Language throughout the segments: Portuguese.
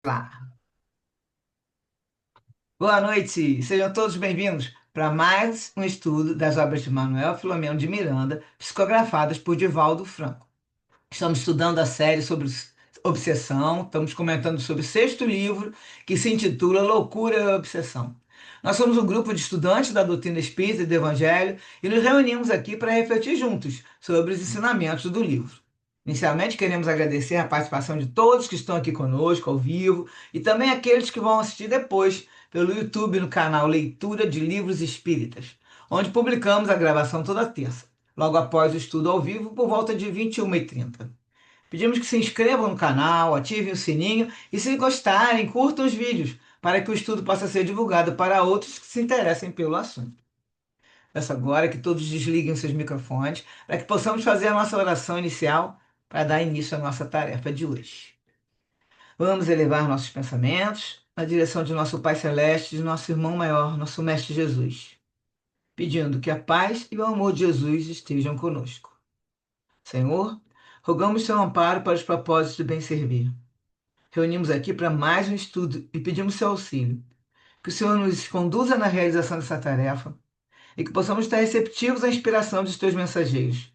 Lá. Boa noite, sejam todos bem-vindos para mais um estudo das obras de Manuel Filomeno de Miranda, psicografadas por Divaldo Franco. Estamos estudando a série sobre obsessão, estamos comentando sobre o sexto livro, que se intitula Loucura e Obsessão. Nós somos um grupo de estudantes da doutrina espírita e do Evangelho e nos reunimos aqui para refletir juntos sobre os ensinamentos do livro. Inicialmente, queremos agradecer a participação de todos que estão aqui conosco ao vivo e também aqueles que vão assistir depois pelo YouTube no canal Leitura de Livros Espíritas, onde publicamos a gravação toda terça, logo após o estudo ao vivo, por volta de 21h30. Pedimos que se inscrevam no canal, ativem o sininho e, se gostarem, curtam os vídeos, para que o estudo possa ser divulgado para outros que se interessem pelo assunto. Peço agora que todos desliguem seus microfones para que possamos fazer a nossa oração inicial para dar início à nossa tarefa de hoje. Vamos elevar nossos pensamentos na direção de nosso Pai Celeste, de nosso irmão maior, nosso Mestre Jesus, pedindo que a paz e o amor de Jesus estejam conosco. Senhor, rogamos seu amparo para os propósitos do bem servir. Reunimos aqui para mais um estudo e pedimos seu auxílio. Que o Senhor nos conduza na realização dessa tarefa e que possamos estar receptivos à inspiração dos teus mensageiros.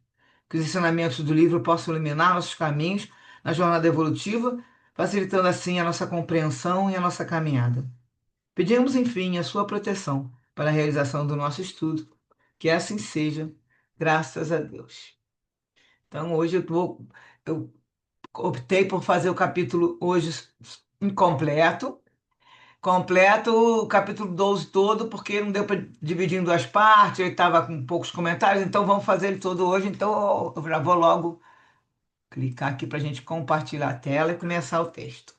Que os ensinamentos do livro possam iluminar nossos caminhos na jornada evolutiva, facilitando assim a nossa compreensão e a nossa caminhada. Pedimos, enfim, a sua proteção para a realização do nosso estudo. Que assim seja, graças a Deus. Então, hoje eu optei por fazer o capítulo hoje incompleto, completo o capítulo 12 todo, porque não deu para dividir em duas partes, ele estava com poucos comentários, então vamos fazer ele todo hoje. Então eu já vou logo clicar aqui para a gente compartilhar a tela e começar o texto.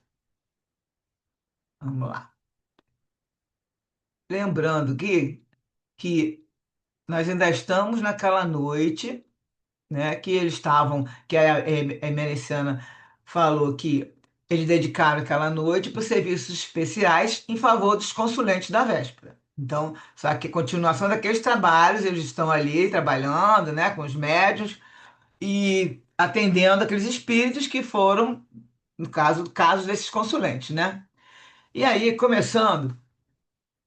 Vamos lá. Lembrando que nós ainda estamos naquela noite, né, que eles estavam, que a Emericiana falou que eles dedicaram aquela noite para os serviços especiais em favor dos consulentes da véspera. Então, só que a continuação daqueles trabalhos, eles estão ali trabalhando, né, com os médiuns e atendendo aqueles espíritos que foram, no caso desses consulentes, né? E aí, começando,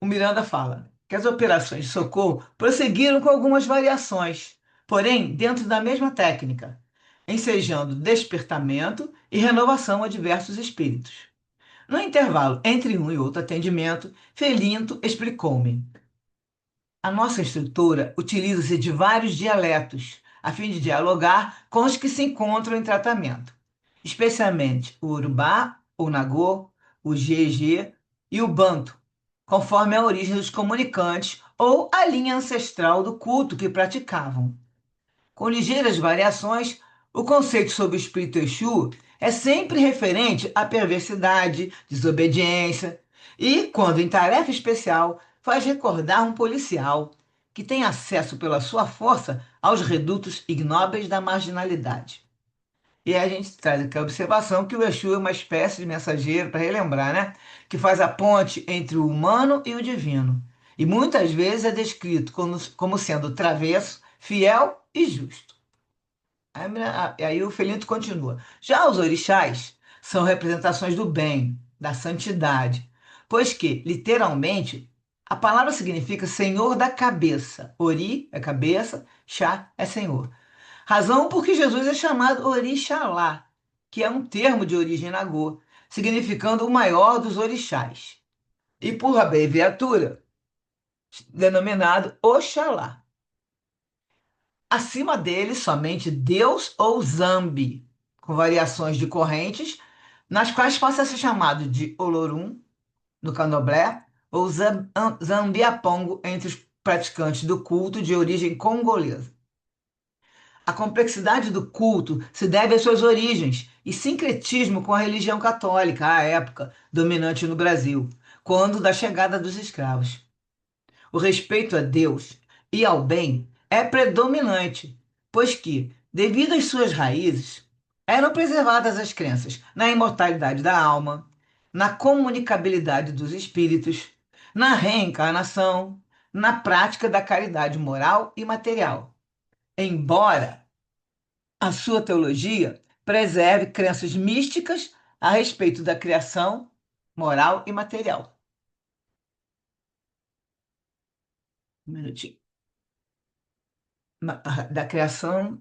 o Miranda fala que as operações de socorro prosseguiram com algumas variações, porém dentro da mesma técnica, ensejando despertamento e renovação a diversos espíritos. No intervalo entre um e outro atendimento, Felinto explicou-me: a nossa instrutora utiliza-se de vários dialetos, a fim de dialogar com os que se encontram em tratamento, especialmente o Urubá, o Nagô, o Jeje e o Banto, conforme a origem dos comunicantes ou a linha ancestral do culto que praticavam. Com ligeiras variações, o conceito sobre o espírito Exu é sempre referente à perversidade, desobediência e, quando em tarefa especial, faz recordar um policial que tem acesso pela sua força aos redutos ignóbeis da marginalidade. E aí a gente traz aqui a observação que o Exu é uma espécie de mensageiro, para relembrar, né? Que faz a ponte entre o humano e o divino. E muitas vezes é descrito como sendo travesso, fiel e justo. Aí o Felinto continua. Já os orixás são representações do bem, da santidade, pois que, literalmente, a palavra significa senhor da cabeça. Ori é cabeça, Xá é senhor. Razão por que Jesus é chamado Orixalá, que é um termo de origem nagô, significando o maior dos orixás. E por abreviatura, denominado Oxalá. Acima dele, somente Deus ou Zambi, com variações de correntes, nas quais possa ser chamado de Olorum, no candomblé, ou Zambiapongo, entre os praticantes do culto de origem congolesa. A complexidade do culto se deve às suas origens e sincretismo com a religião católica, à época dominante no Brasil, quando da chegada dos escravos. O respeito a Deus e ao bem é predominante, pois que, devido às suas raízes, eram preservadas as crenças na imortalidade da alma, na comunicabilidade dos espíritos, na reencarnação, na prática da caridade moral e material. Embora a sua teologia preserve crenças místicas a respeito da criação moral e material. Um minutinho. Da criação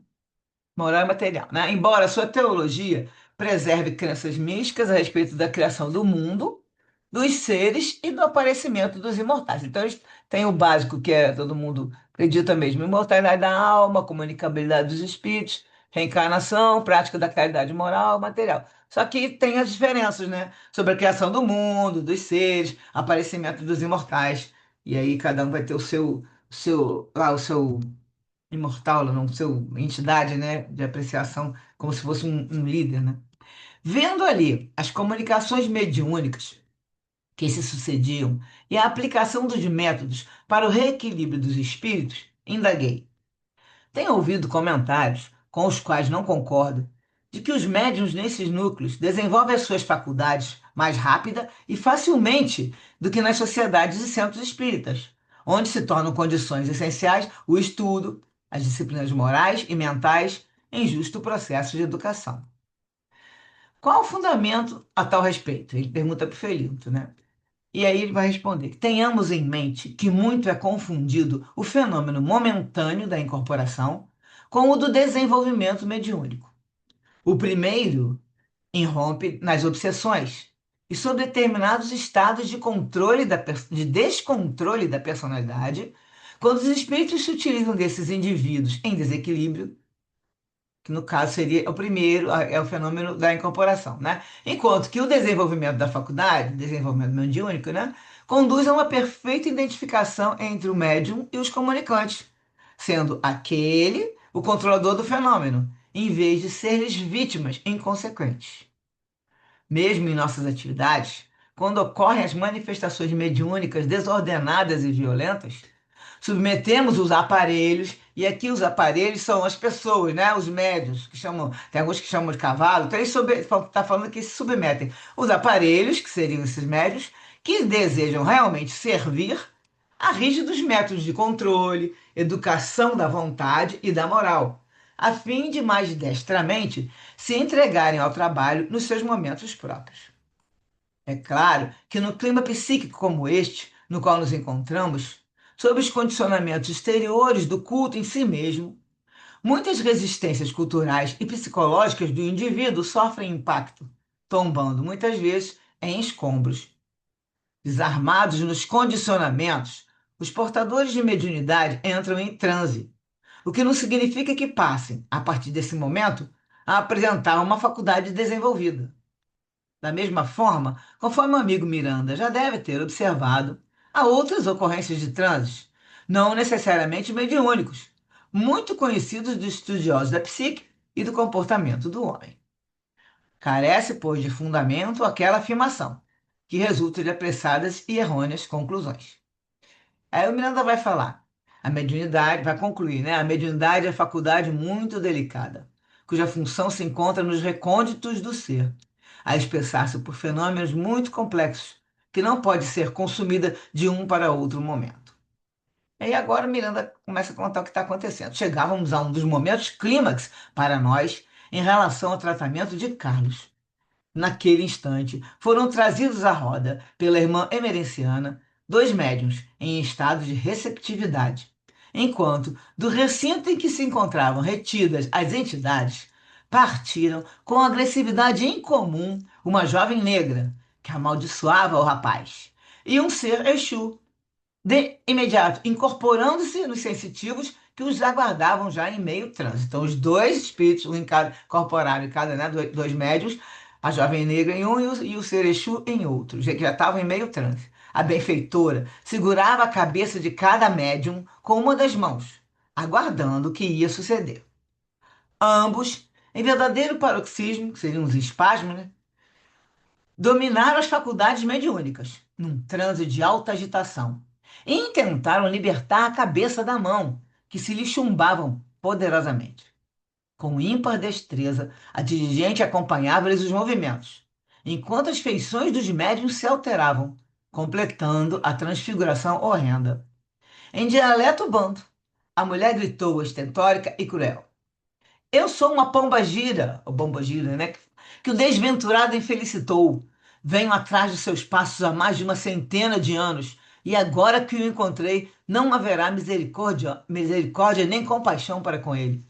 moral e material, né? Embora sua teologia preserve crenças místicas a respeito da criação do mundo, dos seres e do aparecimento dos imortais. Então, eles têm o básico que é todo mundo acredita mesmo: imortalidade da alma, comunicabilidade dos espíritos, reencarnação, prática da caridade moral e material. Só que tem as diferenças, né? Sobre a criação do mundo, dos seres, aparecimento dos imortais. E aí cada um vai ter o seu imortal, não seu entidade, né, de apreciação, como se fosse um líder, né? Vendo ali as comunicações mediúnicas que se sucediam e a aplicação dos métodos para o reequilíbrio dos espíritos, indaguei. Tenho ouvido comentários, com os quais não concordo, de que os médiuns nesses núcleos desenvolvem as suas faculdades mais rápida e facilmente do que nas sociedades e centros espíritas, onde se tornam condições essenciais o estudo, as disciplinas morais e mentais em justo processo de educação. Qual o fundamento a tal respeito? Ele pergunta para o Felito, né? E aí ele vai responder: tenhamos em mente que muito é confundido o fenômeno momentâneo da incorporação com o do desenvolvimento mediúnico. O primeiro irrompe nas obsessões e sob determinados estados de de descontrole da personalidade, quando os espíritos se utilizam desses indivíduos em desequilíbrio, que no caso seria o primeiro, é o fenômeno da incorporação, né? Enquanto que o desenvolvimento da faculdade, desenvolvimento mediúnico, né, conduz a uma perfeita identificação entre o médium e os comunicantes, sendo aquele o controlador do fenômeno, em vez de ser-lhes vítimas inconsequentes. Mesmo em nossas atividades, quando ocorrem as manifestações mediúnicas desordenadas e violentas, submetemos os aparelhos, e aqui os aparelhos são as pessoas, né? Os médios, que chamam, tem alguns que chamam de cavalo, então eles está falando que se submetem os aparelhos, que seriam esses médios, que desejam realmente servir a rígidos métodos de controle, educação da vontade e da moral, a fim de mais destramente se entregarem ao trabalho nos seus momentos próprios. É claro que no clima psíquico como este, no qual nos encontramos, sob os condicionamentos exteriores do culto em si mesmo, muitas resistências culturais e psicológicas do indivíduo sofrem impacto, tombando muitas vezes em escombros. Desarmados nos condicionamentos, os portadores de mediunidade entram em transe, o que não significa que passem, a partir desse momento, a apresentar uma faculdade desenvolvida. Da mesma forma, conforme o amigo Miranda já deve ter observado, há outras ocorrências de transes, não necessariamente mediúnicos, muito conhecidos dos estudiosos da psique e do comportamento do homem. Carece, pois, de fundamento aquela afirmação, que resulta de apressadas e errôneas conclusões. Aí o Miranda vai falar. A mediunidade, vai concluir, né? A mediunidade é faculdade muito delicada, cuja função se encontra nos recônditos do ser, a expressar-se por fenômenos muito complexos, que não pode ser consumida de um para outro momento. E agora Miranda começa a contar o que está acontecendo. Chegávamos a um dos momentos clímax para nós em relação ao tratamento de Carlos. Naquele instante, foram trazidos à roda pela irmã emerenciana dois médiuns em estado de receptividade, enquanto, do recinto em que se encontravam retidas as entidades, partiram com agressividade incomum uma jovem negra, que amaldiçoava o rapaz, e um ser Exu, de imediato incorporando-se nos sensitivos que os aguardavam já em meio transe. Então, os dois espíritos, um em cada, incorporaram em cada, né, dois médios, a jovem negra em um e o ser Exu em outro, já que já estavam em meio transe. A benfeitora segurava a cabeça de cada médium com uma das mãos, aguardando o que ia suceder. Ambos, em verdadeiro paroxismo, que seriam os espasmos, né, dominaram as faculdades mediúnicas, num transe de alta agitação, e intentaram libertar a cabeça da mão, que se lhe chumbavam poderosamente. Com ímpar destreza, a dirigente acompanhava-lhes os movimentos, enquanto as feições dos médiuns se alteravam, completando a transfiguração horrenda. Em dialeto bando, a mulher gritou estentórica e cruel: Eu sou uma pomba-gira, ou bomba-gira, né? Que o desventurado infelicitou. Venho atrás de seus passos há mais de uma centena de anos, e agora que o encontrei, não haverá misericórdia nem compaixão para com ele.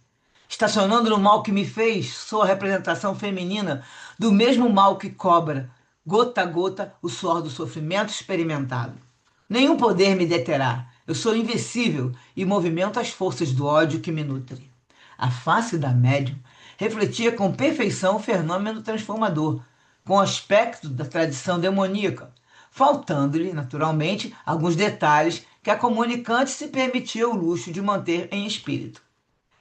Estacionando no mal que me fez, sou a representação feminina do mesmo mal que cobra, gota a gota, o suor do sofrimento experimentado. Nenhum poder me deterá. Eu sou invencível e movimento as forças do ódio que me nutre. A face da médium refletia com perfeição o fenômeno transformador, com o aspecto da tradição demoníaca, faltando-lhe, naturalmente, alguns detalhes que a comunicante se permitia o luxo de manter em espírito.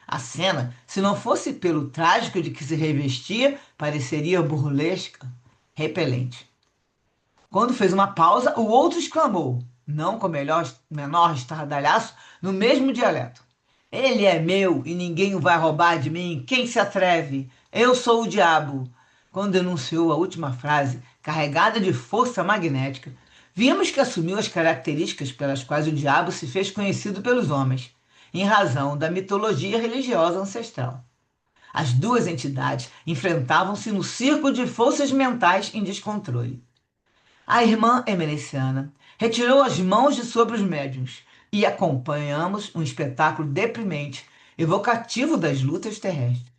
A cena, se não fosse pelo trágico de que se revestia, pareceria burlesca, repelente. Quando fez uma pausa, o outro exclamou, não com menor estardalhaço, no mesmo dialeto. Ele é meu e ninguém o vai roubar de mim. Quem se atreve? Eu sou o diabo. Quando enunciou a última frase, carregada de força magnética, vimos que assumiu as características pelas quais o diabo se fez conhecido pelos homens, em razão da mitologia religiosa ancestral. As duas entidades enfrentavam-se no círculo de forças mentais em descontrole. A irmã emereciana retirou as mãos de sobre os médiuns e acompanhamos um espetáculo deprimente, evocativo das lutas terrestres.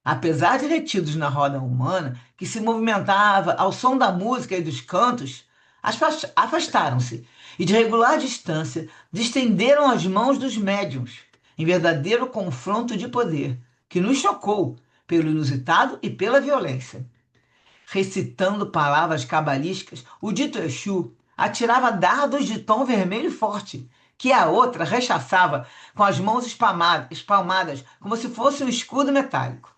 Apesar de retidos na roda humana, que se movimentava ao som da música e dos cantos, afastaram-se e, de regular distância, distenderam as mãos dos médiuns, em verdadeiro confronto de poder, que nos chocou pelo inusitado e pela violência. Recitando palavras cabalísticas, o dito Exu atirava dardos de tom vermelho forte, que a outra rechaçava com as mãos espalmadas, como se fosse um escudo metálico.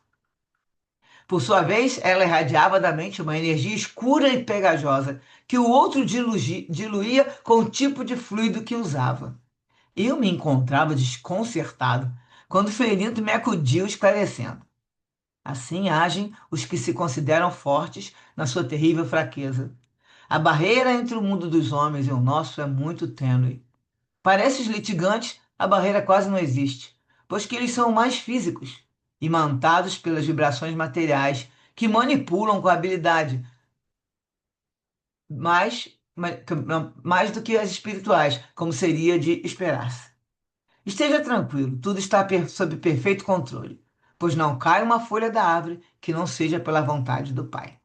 Por sua vez, ela irradiava da mente uma energia escura e pegajosa, que o outro diluía com o tipo de fluido que usava. Eu me encontrava desconcertado quando o Ferindo me acudiu esclarecendo. Assim agem os que se consideram fortes na sua terrível fraqueza. A barreira entre o mundo dos homens e o nosso é muito tênue. Para esses litigantes, a barreira quase não existe, pois que eles são mais físicos, imantados pelas vibrações materiais, que manipulam com habilidade mais, mais do que as espirituais, como seria de esperar-se. Esteja tranquilo, tudo está sob perfeito controle, pois não cai uma folha da árvore que não seja pela vontade do Pai.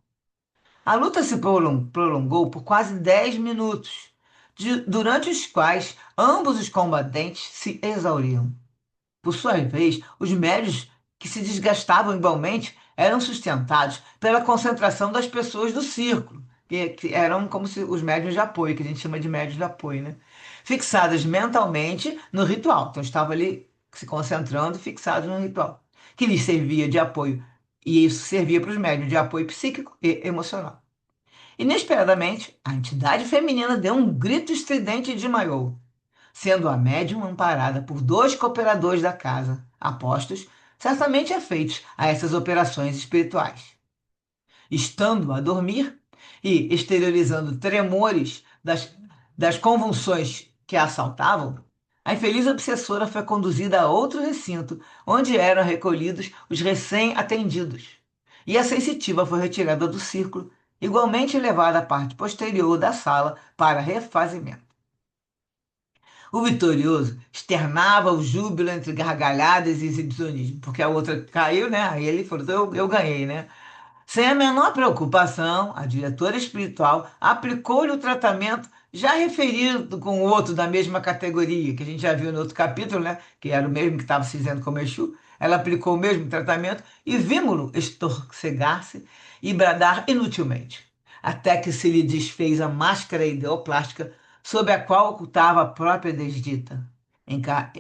A luta se prolongou por quase 10 minutos, durante os quais ambos os combatentes se exauriam. Por sua vez, os médios, que se desgastavam igualmente, eram sustentados pela concentração das pessoas do círculo, que eram como se os médios de apoio, que a gente chama de médios de apoio, né? Fixadas mentalmente no ritual. Então, estavam ali se concentrando, fixados no ritual, que lhes servia de apoio. E isso servia para os médios de apoio psíquico e emocional. Inesperadamente, a entidade feminina deu um grito estridente e desmaiou, sendo a médium amparada por dois cooperadores da casa, apostos certamente afeitos a essas operações espirituais. Estando a dormir e exteriorizando tremores das convulsões que a assaltavam, a infeliz obsessora foi conduzida a outro recinto, onde eram recolhidos os recém-atendidos, e a sensitiva foi retirada do círculo, igualmente levada à parte posterior da sala para refazimento. O vitorioso externava o júbilo entre gargalhadas e exibicionismo, porque a outra caiu, né? Aí ele falou, eu ganhei, né? Sem a menor preocupação, a diretora espiritual aplicou-lhe o tratamento já referido com o outro da mesma categoria, que a gente já viu no outro capítulo, né? Que era o mesmo que estava se dizendo como Exu. Ela aplicou o mesmo tratamento e vimos-lo estorcegar-se e bradar inutilmente, até que se lhe desfez a máscara ideoplástica sob a qual ocultava a própria desdita,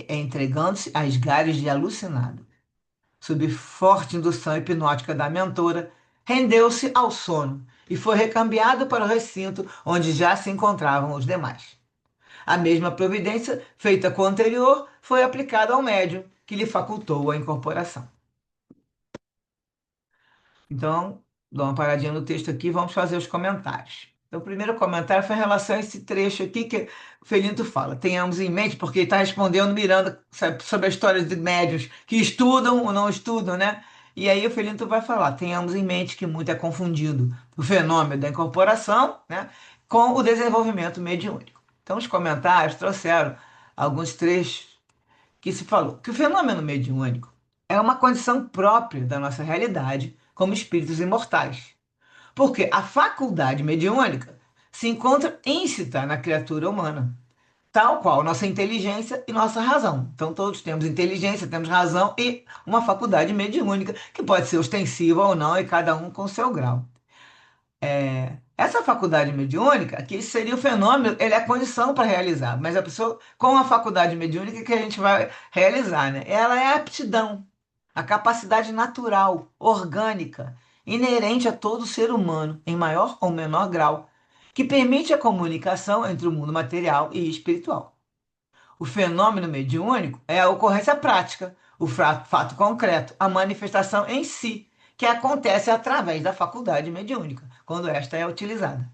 entregando-se a esgares de alucinado. Sob forte indução hipnótica da mentora, rendeu-se ao sono e foi recambiado para o recinto onde já se encontravam os demais. A mesma providência feita com o anterior foi aplicada ao médium, que lhe facultou a incorporação. Então, dou uma paradinha no texto aqui e vamos fazer os comentários. Então, o primeiro comentário foi em relação a esse trecho aqui que o Felinto fala. Tenhamos em mente, porque ele está respondendo Miranda sobre a história de médiuns que estudam ou não estudam, né? E aí o Felinto vai falar, tenhamos em mente que muito é confundido o fenômeno da incorporação, né, com o desenvolvimento mediúnico. Então os comentários trouxeram alguns trechos que se falou que o fenômeno mediúnico é uma condição própria da nossa realidade como espíritos imortais, porque a faculdade mediúnica se encontra íncita na criatura humana, tal qual nossa inteligência e nossa razão. Então, todos temos inteligência, temos razão e uma faculdade mediúnica, que pode ser ostensiva ou não, e cada um com seu grau. Essa faculdade mediúnica, que seria o fenômeno, ele é a condição para realizar, mas a pessoa com a faculdade mediúnica que a gente vai realizar, né? Ela é a aptidão, a capacidade natural, orgânica, inerente a todo ser humano, em maior ou menor grau, que permite a comunicação entre o mundo material e espiritual. O fenômeno mediúnico é a ocorrência prática, o fato concreto, a manifestação em si, que acontece através da faculdade mediúnica, quando esta é utilizada.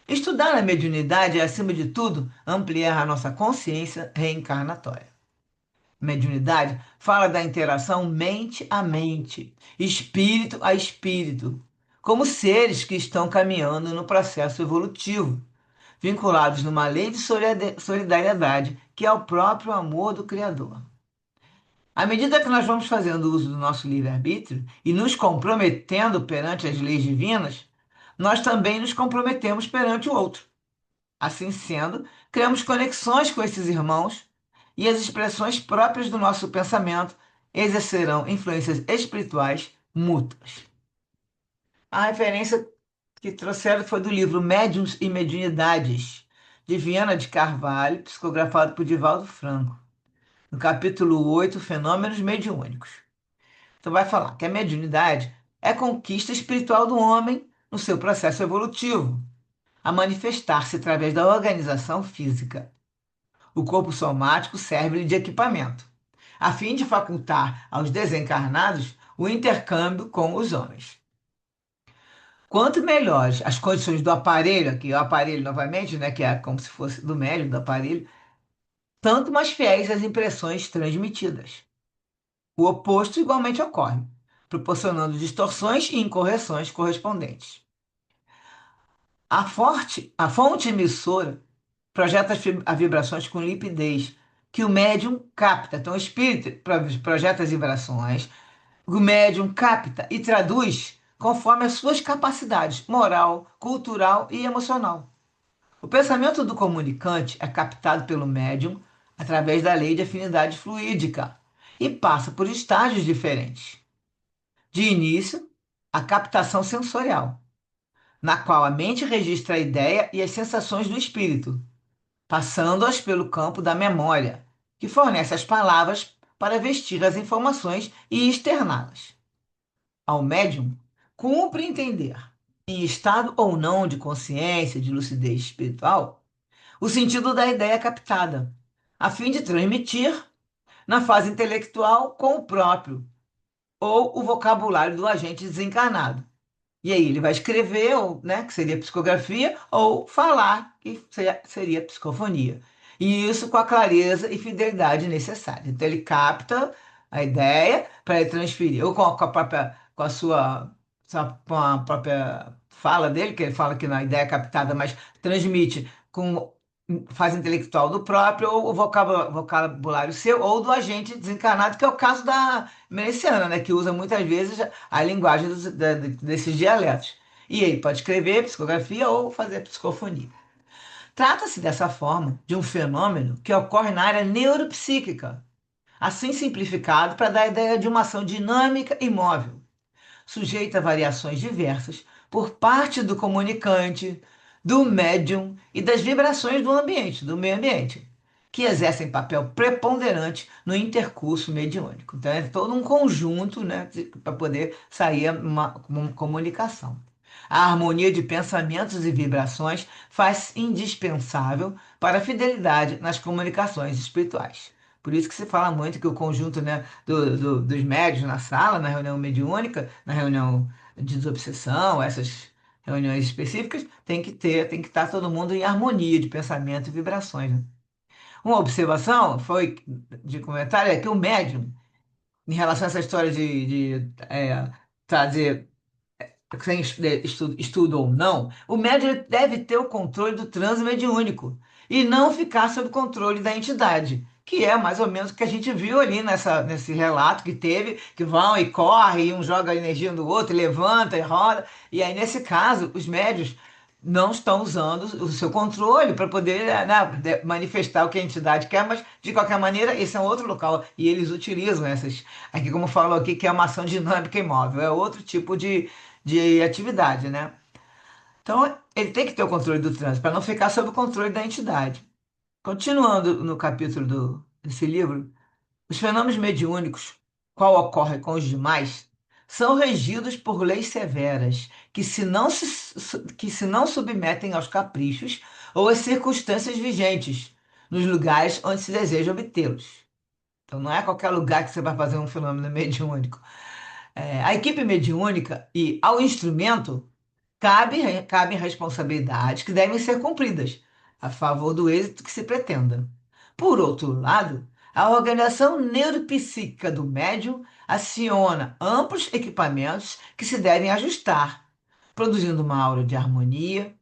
Estudar a mediunidade é, acima de tudo, ampliar a nossa consciência reencarnatória. Mediunidade fala da interação mente a mente, espírito a espírito, como seres que estão caminhando no processo evolutivo, vinculados numa lei de solidariedade, que é o próprio amor do Criador. À medida que nós vamos fazendo uso do nosso livre-arbítrio e nos comprometendo perante as leis divinas, nós também nos comprometemos perante o outro. Assim sendo, criamos conexões com esses irmãos e as expressões próprias do nosso pensamento exercerão influências espirituais mútuas. A referência que trouxeram foi do livro Médiuns e Mediunidades, de Viana de Carvalho, psicografado por Divaldo Franco, no capítulo 8, Fenômenos Mediúnicos. Então vai falar que a mediunidade é a conquista espiritual do homem no seu processo evolutivo, a manifestar-se através da organização física. O corpo somático serve-lhe de equipamento, a fim de facultar aos desencarnados o intercâmbio com os homens. Quanto melhores as condições do aparelho, aqui o aparelho novamente, né, que é como se fosse do médium do aparelho, tanto mais fiéis as impressões transmitidas. O oposto igualmente ocorre, proporcionando distorções e incorreções correspondentes. A fonte emissora projeta as vibrações com limpidez, que o médium capta. Então, o espírito projeta as vibrações, o médium capta e traduz conforme as suas capacidades moral, cultural e emocional. O pensamento do comunicante é captado pelo médium através da lei de afinidade fluídica e passa por estágios diferentes. De início, a captação sensorial, na qual a mente registra a ideia e as sensações do espírito, passando-as pelo campo da memória, que fornece as palavras para vestir as informações e externá-las. Ao médium, cumpre entender, em estado ou não de consciência, de lucidez espiritual, o sentido da ideia captada, a fim de transmitir, na fase intelectual, com o próprio, ou o vocabulário do agente desencarnado. E aí ele vai escrever, ou, né, que seria psicografia, ou falar, que seria psicofonia. E isso com a clareza e fidelidade necessária. Então ele capta a ideia para ele transferir, ou com a própria, com a própria fala dele, que ele fala que na ideia é captada, mas transmite com fase intelectual do próprio, ou o vocabulário seu, ou do agente desencarnado, que é o caso da Meliciana, né, que usa muitas vezes a linguagem desses dialetos. E ele pode escrever psicografia ou fazer psicofonia. Trata-se dessa forma de um fenômeno que ocorre na área neuropsíquica, assim simplificado para dar a ideia de uma ação dinâmica e móvel, sujeita a variações diversas por parte do comunicante, do médium e das vibrações do ambiente, do meio ambiente, que exercem papel preponderante no intercurso mediúnico. Então, é todo um conjunto, né, para poder sair uma comunicação. A harmonia de pensamentos e vibrações faz indispensável para a fidelidade nas comunicações espirituais. Por isso que se fala muito que o conjunto, né, dos médios na sala, na reunião mediúnica, na reunião de desobsessão, essas reuniões específicas, tem que estar todo mundo em harmonia de pensamento e vibrações, né? Uma observação foi de comentário é que o médium em relação a essa história de trazer sem estudo ou não, o médium deve ter o controle do transe mediúnico e não ficar sob controle da entidade, que é mais ou menos o que a gente viu ali nesse relato que teve, que vão e correm, e um joga a energia no outro, e levanta e roda. E aí, nesse caso, os médios não estão usando o seu controle para poder, né, manifestar o que a entidade quer, mas de qualquer maneira, esse é um outro local e eles utilizam essas, aqui como falou aqui, que é uma ação dinâmica e móvel, é outro tipo de atividade, né? Então, ele tem que ter o controle do trânsito para não ficar sob o controle da entidade. Continuando no capítulo desse livro, os fenômenos mediúnicos, qual ocorre com os demais, são regidos por leis severas, que se não submetem aos caprichos ou às circunstâncias vigentes, nos lugares onde se deseja obtê-los. Então, não é qualquer lugar que você vai fazer um fenômeno mediúnico. A equipe mediúnica e ao instrumento cabem responsabilidades que devem ser cumpridas a favor do êxito que se pretenda. Por outro lado, a organização neuropsíquica do médium aciona amplos equipamentos que se devem ajustar, produzindo uma aura de harmonia,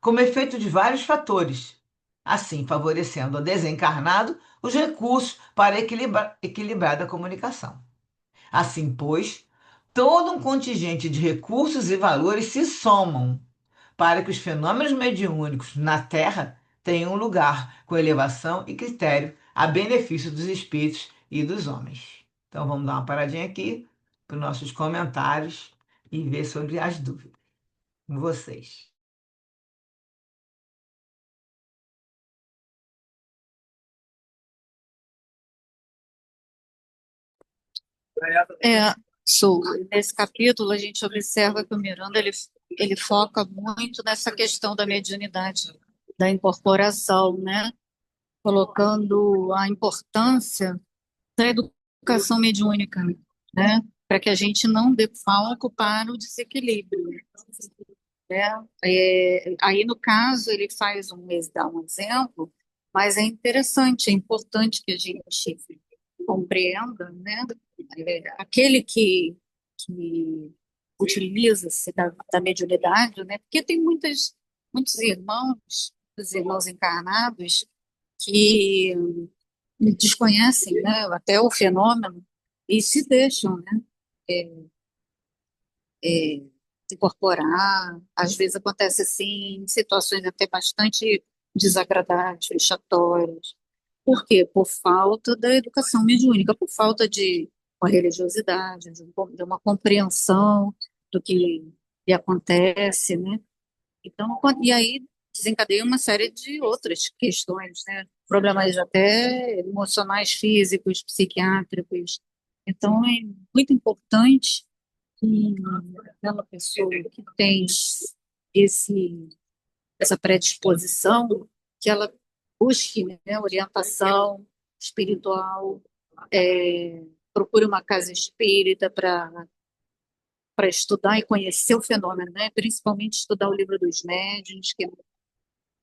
como efeito de vários fatores, assim favorecendo ao desencarnado os recursos para equilibrar a comunicação. Assim, pois, todo um contingente de recursos e valores se somam para que os fenômenos mediúnicos na Terra tenham lugar com elevação e critério a benefício dos espíritos e dos homens. Então vamos dar uma paradinha aqui para os nossos comentários e ver sobre as dúvidas com vocês. É, Su, nesse capítulo a gente observa que o Miranda ele foca muito nessa questão da mediunidade, da incorporação, né? Colocando a importância da educação mediúnica, né? Para que a gente não dê palco para o desequilíbrio, né? Aí, no caso, ele dá um exemplo, mas é interessante, é importante que a gente compreenda, né? Aquele que utiliza-se da mediunidade, né? Porque tem muitos irmãos, os irmãos encarnados, que desconhecem, né, até o fenômeno e se deixam, né, é, incorporar. Às vezes acontece assim, em situações até bastante desagradáveis, vexatórias. Por quê? Por falta da educação mediúnica, por falta de uma religiosidade, de uma compreensão do que acontece, né? Então, e aí desencadeia uma série de outras questões, né? Problemas até emocionais, físicos, psiquiátricos. Então, é muito importante que aquela pessoa que tem esse, essa predisposição, que ela busque, né, orientação espiritual, procure uma casa espírita para estudar e conhecer o fenômeno, né? Principalmente estudar o livro dos médiuns, que é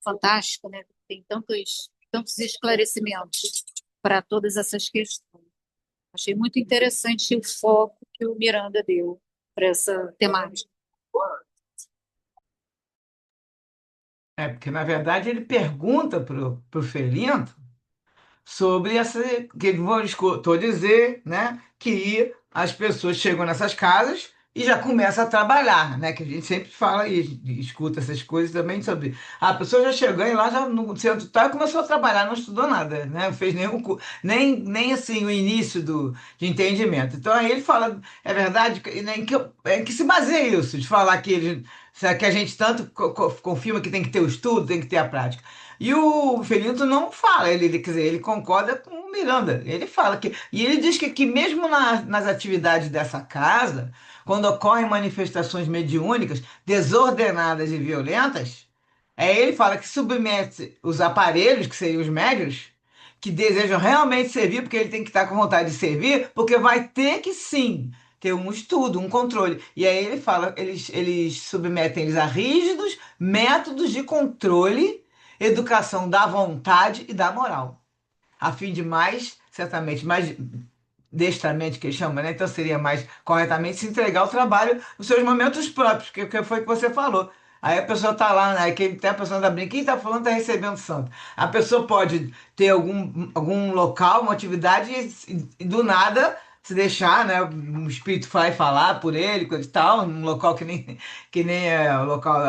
fantástico, né? Tem tantos esclarecimentos para todas essas questões. Achei muito interessante o foco que o Miranda deu para essa temática. Porque na verdade ele pergunta pro Felinto sobre essa, que vou estou dizer, né, que as pessoas chegam nessas casas e já começam a trabalhar, né, que a gente sempre fala e escuta essas coisas também sobre a pessoa já chegou e lá já no centro tal e começou a trabalhar, não estudou nada, né, não fez nenhum nem assim o início de entendimento. Então aí ele fala, é verdade, né, em que se baseia isso de falar que ele que a gente tanto confirma que tem que ter o estudo, tem que ter a prática. E o Felinto não fala, quer dizer, ele concorda com o Miranda. Ele fala que. E ele diz que mesmo nas atividades dessa casa, quando ocorrem manifestações mediúnicas desordenadas e violentas, ele fala que submete os aparelhos, que seriam os médios, que desejam realmente servir, porque ele tem que estar com vontade de servir, porque vai ter que sim ter um estudo, um controle. E aí ele fala, eles submetem eles a rígidos métodos de controle, educação da vontade e da moral, a fim de mais, certamente, mais destramente, que eles chamam, né? Então seria mais corretamente se entregar o trabalho nos seus momentos próprios, que foi o que você falou. Aí a pessoa está lá, né? Que tem a pessoa da brinca, quem está falando está recebendo santo. A pessoa pode ter algum local, uma atividade e do nada se deixar, né? Um espírito vai falar por ele, coisa e tal, num local que nem é o local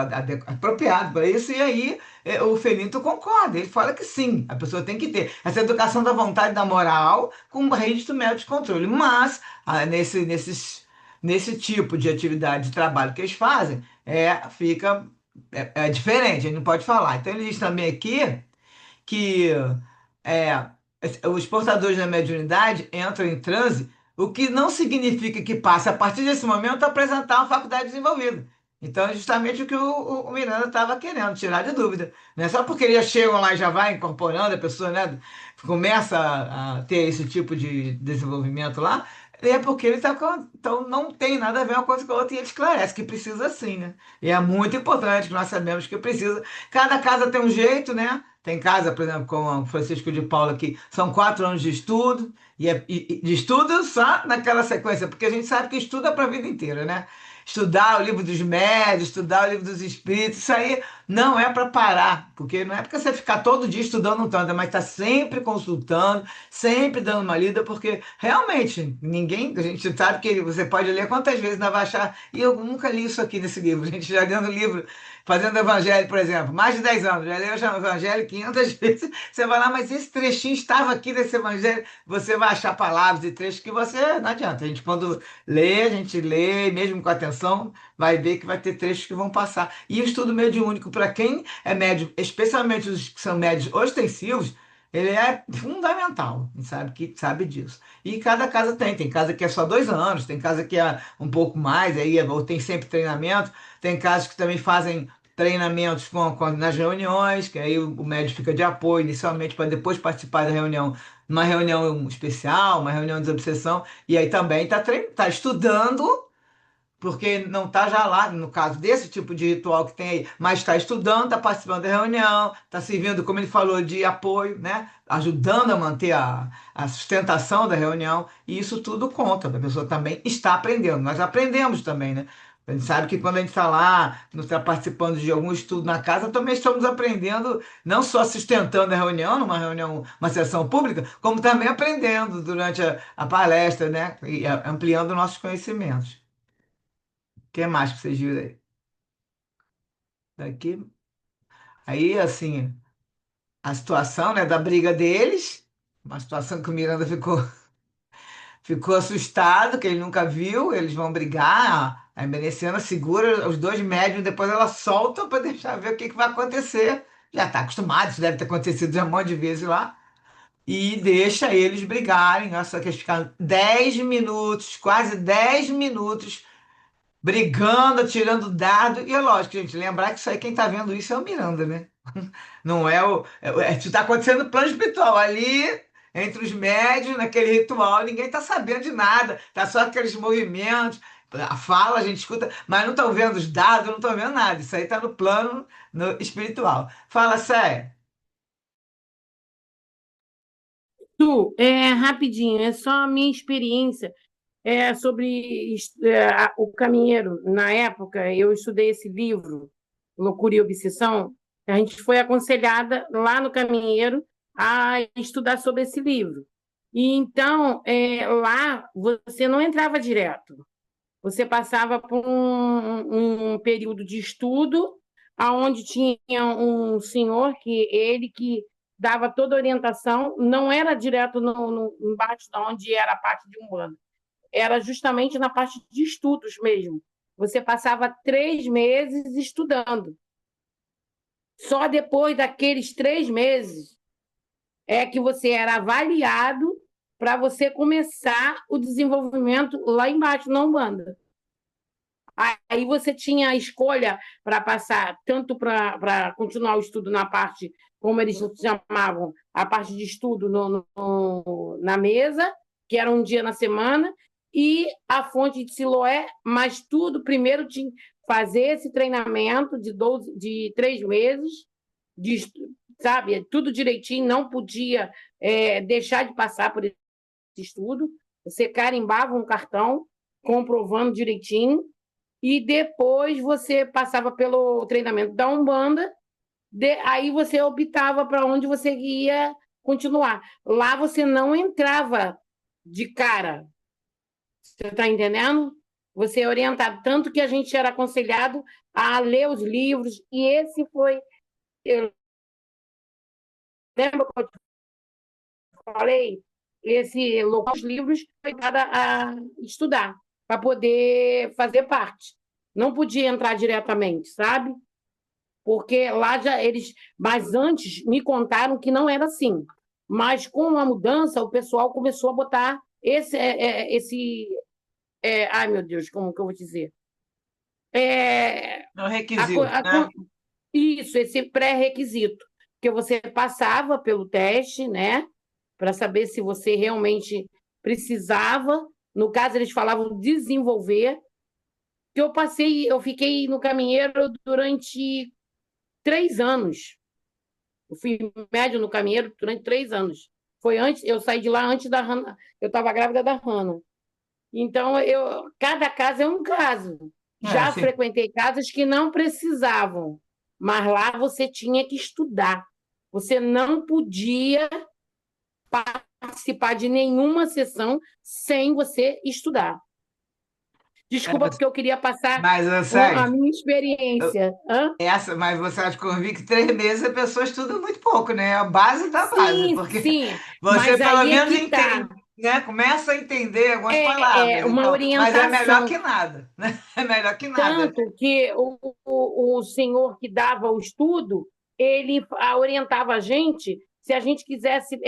apropriado para isso, e aí o Felinto concorda, ele fala que sim, a pessoa tem que ter essa educação da vontade e da moral com registro médico de controle, mas nesse tipo de atividade de trabalho que eles fazem, fica diferente, ele não pode falar. Então ele diz também aqui que é, os portadores da mediunidade entram em transe, o que não significa que passe, a partir desse momento, a apresentar uma faculdade desenvolvida. Então, é justamente o que o Miranda estava querendo, tirar de dúvida. Não é só porque eles já chegam lá e já vai incorporando, a pessoa, né, começa a ter esse tipo de desenvolvimento lá, é porque ele está com. Então, não tem nada a ver uma coisa com a outra e ele esclarece que precisa sim, né? E é muito importante que nós sabemos que precisa. Cada casa tem um jeito, né? Tem casa, por exemplo, com o Francisco de Paula, que são 4 anos de estudo, e de estudo só naquela sequência, porque a gente sabe que estuda para a vida inteira, né? Estudar o livro dos médios, estudar o livro dos espíritos, isso aí não é para parar, porque não é porque você ficar todo dia estudando um tanto, mas está sempre consultando, sempre dando uma lida, porque realmente ninguém, a gente sabe que você pode ler quantas vezes não vai achar, e eu nunca li isso aqui nesse livro, a gente já lendo o livro fazendo evangelho, por exemplo, mais de 10 anos, já leu o evangelho 500 vezes, você vai lá, mas esse trechinho estava aqui nesse evangelho, você vai achar palavras e trechos que você, não adianta, a gente quando lê, a gente lê, mesmo com atenção, vai ver que vai ter trechos que vão passar. E o estudo mediúnico, para quem é médio, especialmente os que são médios ostensivos, ele é fundamental, a gente sabe que sabe disso. E cada casa tem casa que é só 2 anos, tem casa que é um pouco mais, aí ou tem sempre treinamento, tem casas que também fazem treinamentos nas reuniões, que aí o médico fica de apoio inicialmente para depois participar da reunião, uma reunião especial, uma reunião de desobsessão, e aí também está estudando porque não está já lá, no caso desse tipo de ritual que tem aí, mas está estudando, está participando da reunião, está servindo, como ele falou, de apoio, né? Ajudando a manter a sustentação da reunião, e isso tudo conta, a pessoa também está aprendendo. Nós aprendemos também, né? A gente sabe que quando a gente está lá, não está participando de algum estudo na casa, também estamos aprendendo, não só sustentando a reunião, numa reunião, uma sessão pública, como também aprendendo durante a palestra, né? E ampliando nossos conhecimentos. O que mais que vocês viram aí? Daqui. Aí, assim, a situação, né, da briga deles, uma situação que o Miranda ficou assustado, que ele nunca viu, eles vão brigar, a Emeresciana segura os dois médiums, depois ela solta para deixar ver o que vai acontecer. Já está acostumado, isso deve ter acontecido já um monte de vezes lá. E deixa eles brigarem. Nossa, que eles ficaram 10 minutos, quase 10 minutos brigando, tirando dado. E é lógico, gente, lembrar que isso aí, quem tá vendo isso é o Miranda, né? Não é o. Isso tá acontecendo no plano espiritual. Ali, entre os médios, naquele ritual, ninguém tá sabendo de nada. Tá só aqueles movimentos. A fala, a gente escuta, mas não estão vendo os dados, não estão vendo nada. Isso aí tá no plano no espiritual. Fala, sério. Rapidinho, é só a minha experiência sobre o caminheiro. Na época, eu estudei esse livro, Loucura e Obsessão. A gente foi aconselhada lá no caminheiro a estudar sobre esse livro. E então, lá você não entrava direto. Você passava por um período de estudo, aonde tinha um senhor que dava toda a orientação, não era direto embaixo de onde era a parte de Umbanda, era justamente na parte de estudos mesmo. Você passava 3 meses estudando. Só depois daqueles 3 meses é que você era avaliado para você começar o desenvolvimento lá embaixo na Umbanda. Aí você tinha a escolha para passar tanto para continuar o estudo na parte, como eles chamavam, a parte de estudo na mesa, que era um dia na semana, e a fonte de Siloé, mas tudo primeiro tinha que fazer esse treinamento de 3 meses, de, sabe, tudo direitinho, não podia deixar de passar por esse estudo, Você carimbava um cartão comprovando direitinho e depois você passava pelo treinamento da Umbanda, aí você optava para onde você ia continuar. Lá você não entrava de cara, você está entendendo? Você é orientado, tanto que a gente era aconselhado a ler os livros, e esse foi, eu lembro que eu te falei, esse local dos livros foi para a estudar, para poder fazer parte. Não podia entrar diretamente, sabe? Porque lá já eles. Mas antes me contaram que não era assim. Mas com a mudança, o pessoal começou a botar ai, meu Deus, como que eu vou dizer? É, É um a co- requisito, a né? co- isso, esse pré-requisito. Que você passava pelo teste, né? Para saber se você realmente precisava. No caso, eles falavam desenvolver. Que eu fiquei no caminheiro durante 3 anos. Eu fui médio no caminheiro durante 3 anos. Foi antes, eu saí de lá antes da Hannah, eu estava grávida da Hannah. Então, cada caso é um caso. É, Já sim. frequentei casas que não precisavam, mas lá você tinha que estudar. Você não podia participar de nenhuma sessão sem você estudar. É, Desculpa, porque eu queria passar mas, ô, a Sérgio, minha experiência. Hã? mas você acha comigo que 3 meses a pessoa estuda muito pouco, né? É a base da base, Sim, porque sim, você mas pelo aí é menos que tá. entende, né? Começa a entender algumas É palavras, uma então, mas é melhor que orientação. nada, né? É melhor que nada. Tanto que o senhor que dava o estudo, ele orientava a gente, se a gente quisesse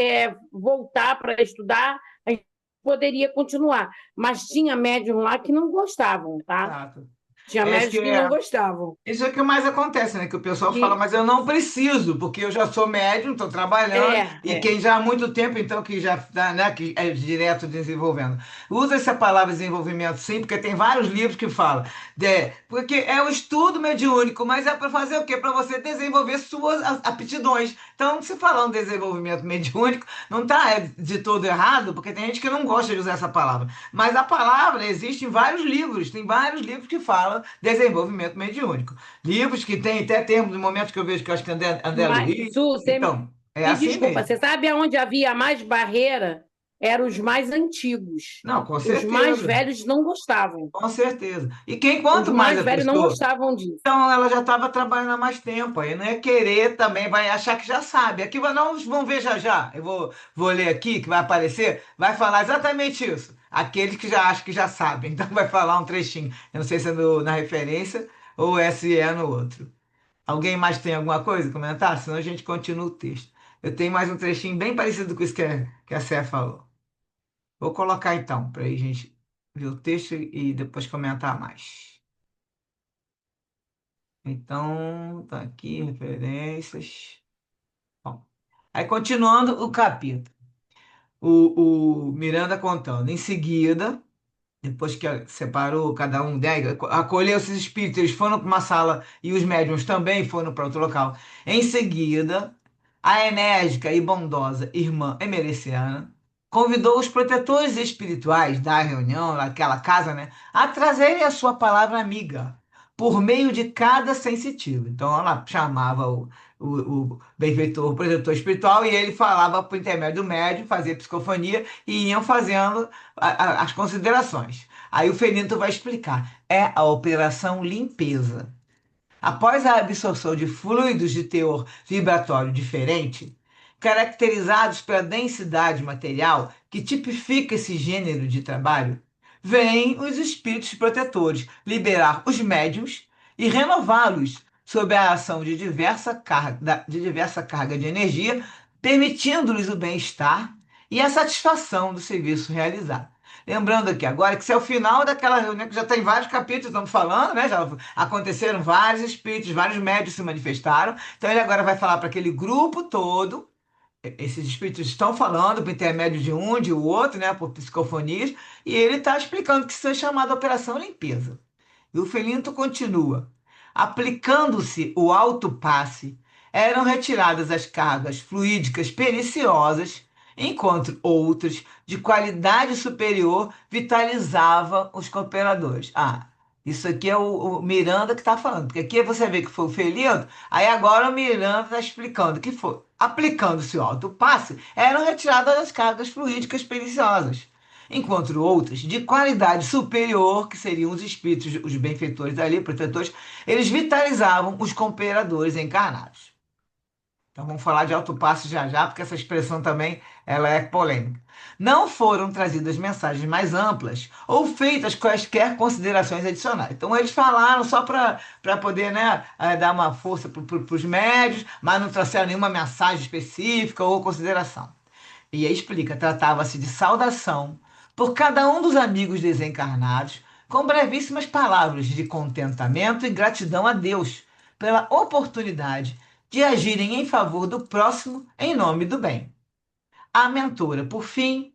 voltar para estudar, a gente poderia continuar. Mas tinha médium lá que não gostavam, tá? Exato. Tinha É isso que médios que não é. gostavam. Isso é o que mais acontece, né? Que o pessoal fala, E, mas eu não preciso, porque eu já sou médium, estou trabalhando, é, e é. quem já há muito tempo, então, que já está, né, que é direto desenvolvendo. Usa essa palavra desenvolvimento sim, porque tem vários livros que falam. Porque é o estudo mediúnico, mas é para fazer o quê? Para você desenvolver suas aptidões. Então, se falar um desenvolvimento mediúnico, não está de todo errado, porque tem gente que não gosta de usar essa palavra. Mas a palavra existe em vários livros, tem vários livros que falam desenvolvimento mediúnico. Livros que tem até termos, no momento que eu vejo que eu acho que André Mas, Luiz. Su, você Então, é me assim desculpa, mesmo. você sabe aonde havia mais barreira? Eram os mais antigos. Não, com Os mais certeza, velhos não gostavam. com certeza. E quem, Os quanto mais mais a velhos não pessoa. gostavam disso. Então, ela já estava trabalhando há mais tempo, aí não é querer também, vai achar que já sabe. Aqui não, vamos ver já já. Vou ler aqui, que vai aparecer, vai falar exatamente isso. Aqueles que já acham que já sabem. Então, vai falar um trechinho. Eu não sei se é na referência ou se é no outro. Alguém mais tem alguma coisa a comentar? Senão a gente continua o texto. Eu tenho mais um trechinho bem parecido com isso que a Sé falou. Vou colocar então, para a gente ver o texto e depois comentar mais. Então, tá aqui, referências. Bom, aí continuando o capítulo. O Miranda contando. Em seguida. Depois que separou cada um, né, acolheu esses espíritos, eles foram para uma sala e os médiuns também foram para outro local. Em seguida, a enérgica e bondosa irmã Emericiana convidou os protetores espirituais da reunião, daquela casa, né, a trazerem a sua palavra amiga por meio de cada sensitivo. Então, ela chamava o benfeitor, o protetor espiritual, e ele falava por intermédio do médium, fazia psicofonia e iam fazendo as considerações. Aí o Fernando vai explicar. É a operação limpeza. Após a absorção de fluidos de teor vibratório diferente, caracterizados pela densidade material que tipifica esse gênero de trabalho, vêm os espíritos protetores liberar os médiuns e renová-los sob a ação de diversa carga de energia, permitindo-lhes o bem-estar e a satisfação do serviço realizado. Lembrando aqui agora que isso é o final daquela reunião que já tem vários capítulos, estamos falando, né? Já aconteceram vários espíritos, vários médios se manifestaram. Então ele agora vai falar para aquele grupo todo. Esses espíritos estão falando por intermédio de um, de outro, né? Por psicofonias, e ele está explicando que isso é chamado Operação Limpeza. E o Felinto continua. Aplicando-se o alto passe, eram retiradas as cargas fluídicas perniciosas enquanto outros, de qualidade superior, vitalizavam os cooperadores. Ah, isso aqui é o Miranda que está falando, porque aqui você vê que foi o Felindo, aí agora o Miranda está explicando que foi. Aplicando-se o alto passe, eram retiradas as cargas fluídicas periciosas, enquanto outras, de qualidade superior, que seriam os espíritos, os benfeitores ali, protetores, eles vitalizavam os cooperadores encarnados. Então vamos falar de alto passo já já, porque essa expressão também ela é polêmica. Não foram trazidas mensagens mais amplas ou feitas quaisquer considerações adicionais. Então eles falaram só para poder, né, dar uma força para os médios, mas não trouxeram nenhuma mensagem específica ou consideração. E aí explica, tratava-se de saudação por cada um dos amigos desencarnados, com brevíssimas palavras de contentamento e gratidão a Deus pela oportunidade de agirem em favor do próximo em nome do bem. A mentora, por fim,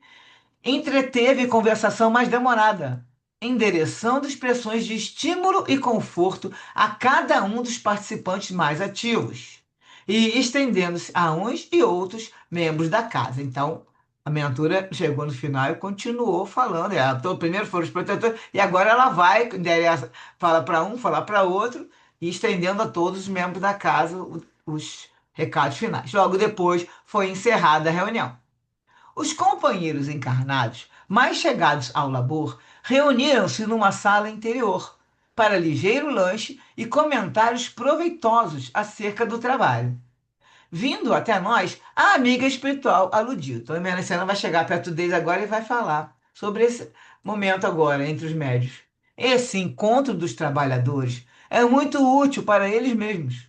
entreteve conversação mais demorada, endereçando expressões de estímulo e conforto a cada um dos participantes mais ativos e estendendo-se a uns e outros membros da casa. Então, a mentora chegou no final e continuou falando. Primeiro foram os protetores e agora ela vai, fala para um, fala para outro e estendendo a todos os membros da casa os recados finais. Logo depois foi encerrada a reunião. Os companheiros encarnados, mais chegados ao labor, reuniram-se numa sala interior para ligeiro lanche e comentários proveitosos acerca do trabalho. Vindo até nós, a amiga espiritual aludiu. Então, a Melanciana vai chegar perto deles agora e vai falar sobre esse momento agora entre os médios. Esse encontro dos trabalhadores é muito útil para eles mesmos,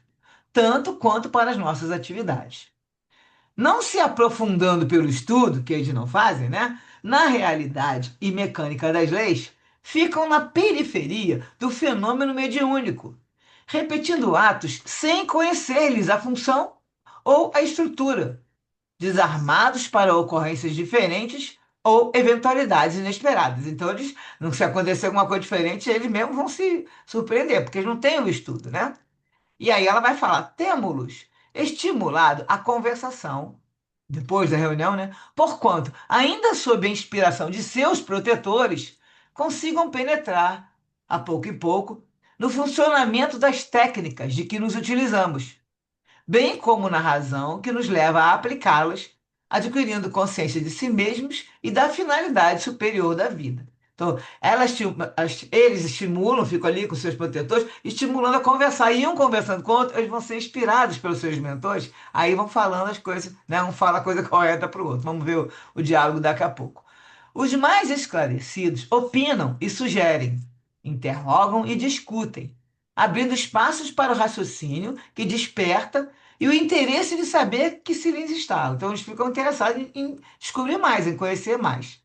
tanto quanto para as nossas atividades. Não se aprofundando pelo estudo, que eles não fazem, né? Na realidade e mecânica das leis, ficam na periferia do fenômeno mediúnico, repetindo atos sem conhecer-lhes a função ou a estrutura, desarmados para ocorrências diferentes ou eventualidades inesperadas. Então, eles, se acontecer alguma coisa diferente, eles mesmos vão se surpreender, porque eles não têm o estudo, né? E aí ela vai falar: temos estimulado a conversação, depois da reunião, né? Porquanto, ainda sob a inspiração de seus protetores, consigam penetrar, a pouco e pouco, no funcionamento das técnicas de que nos utilizamos, bem como na razão que nos leva a aplicá-las, adquirindo consciência de si mesmos e da finalidade superior da vida. Então, eles estimulam, ficam ali com seus protetores, estimulando a conversar. E um conversando com o outro, eles vão ser inspirados pelos seus mentores, aí vão falando as coisas, né? Um fala a coisa correta para o outro. Vamos ver o diálogo daqui a pouco. Os mais esclarecidos opinam e sugerem, interrogam e discutem, abrindo espaços para o raciocínio que desperta e o interesse de saber que se lhes instala. Então, eles ficam interessados em descobrir mais, em conhecer mais.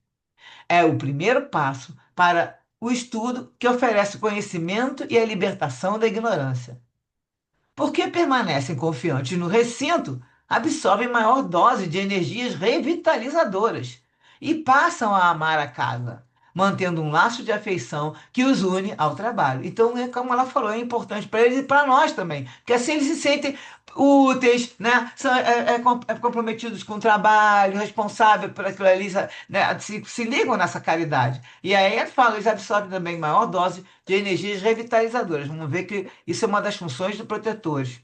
É o primeiro passo para o estudo que oferece o conhecimento e a libertação da ignorância. Porque permanecem confiantes no recinto, absorvem maior dose de energias revitalizadoras e passam a amar a casa, mantendo um laço de afeição que os une ao trabalho. Então, como ela falou, é importante para eles e para nós também, porque assim eles se sentem úteis, né? Comprometidos com o trabalho, responsáveis por aquilo ali, né? Se ligam nessa caridade. E aí ele fala, eles absorvem também maior dose de energias revitalizadoras. Vamos ver que isso é uma das funções do protetores.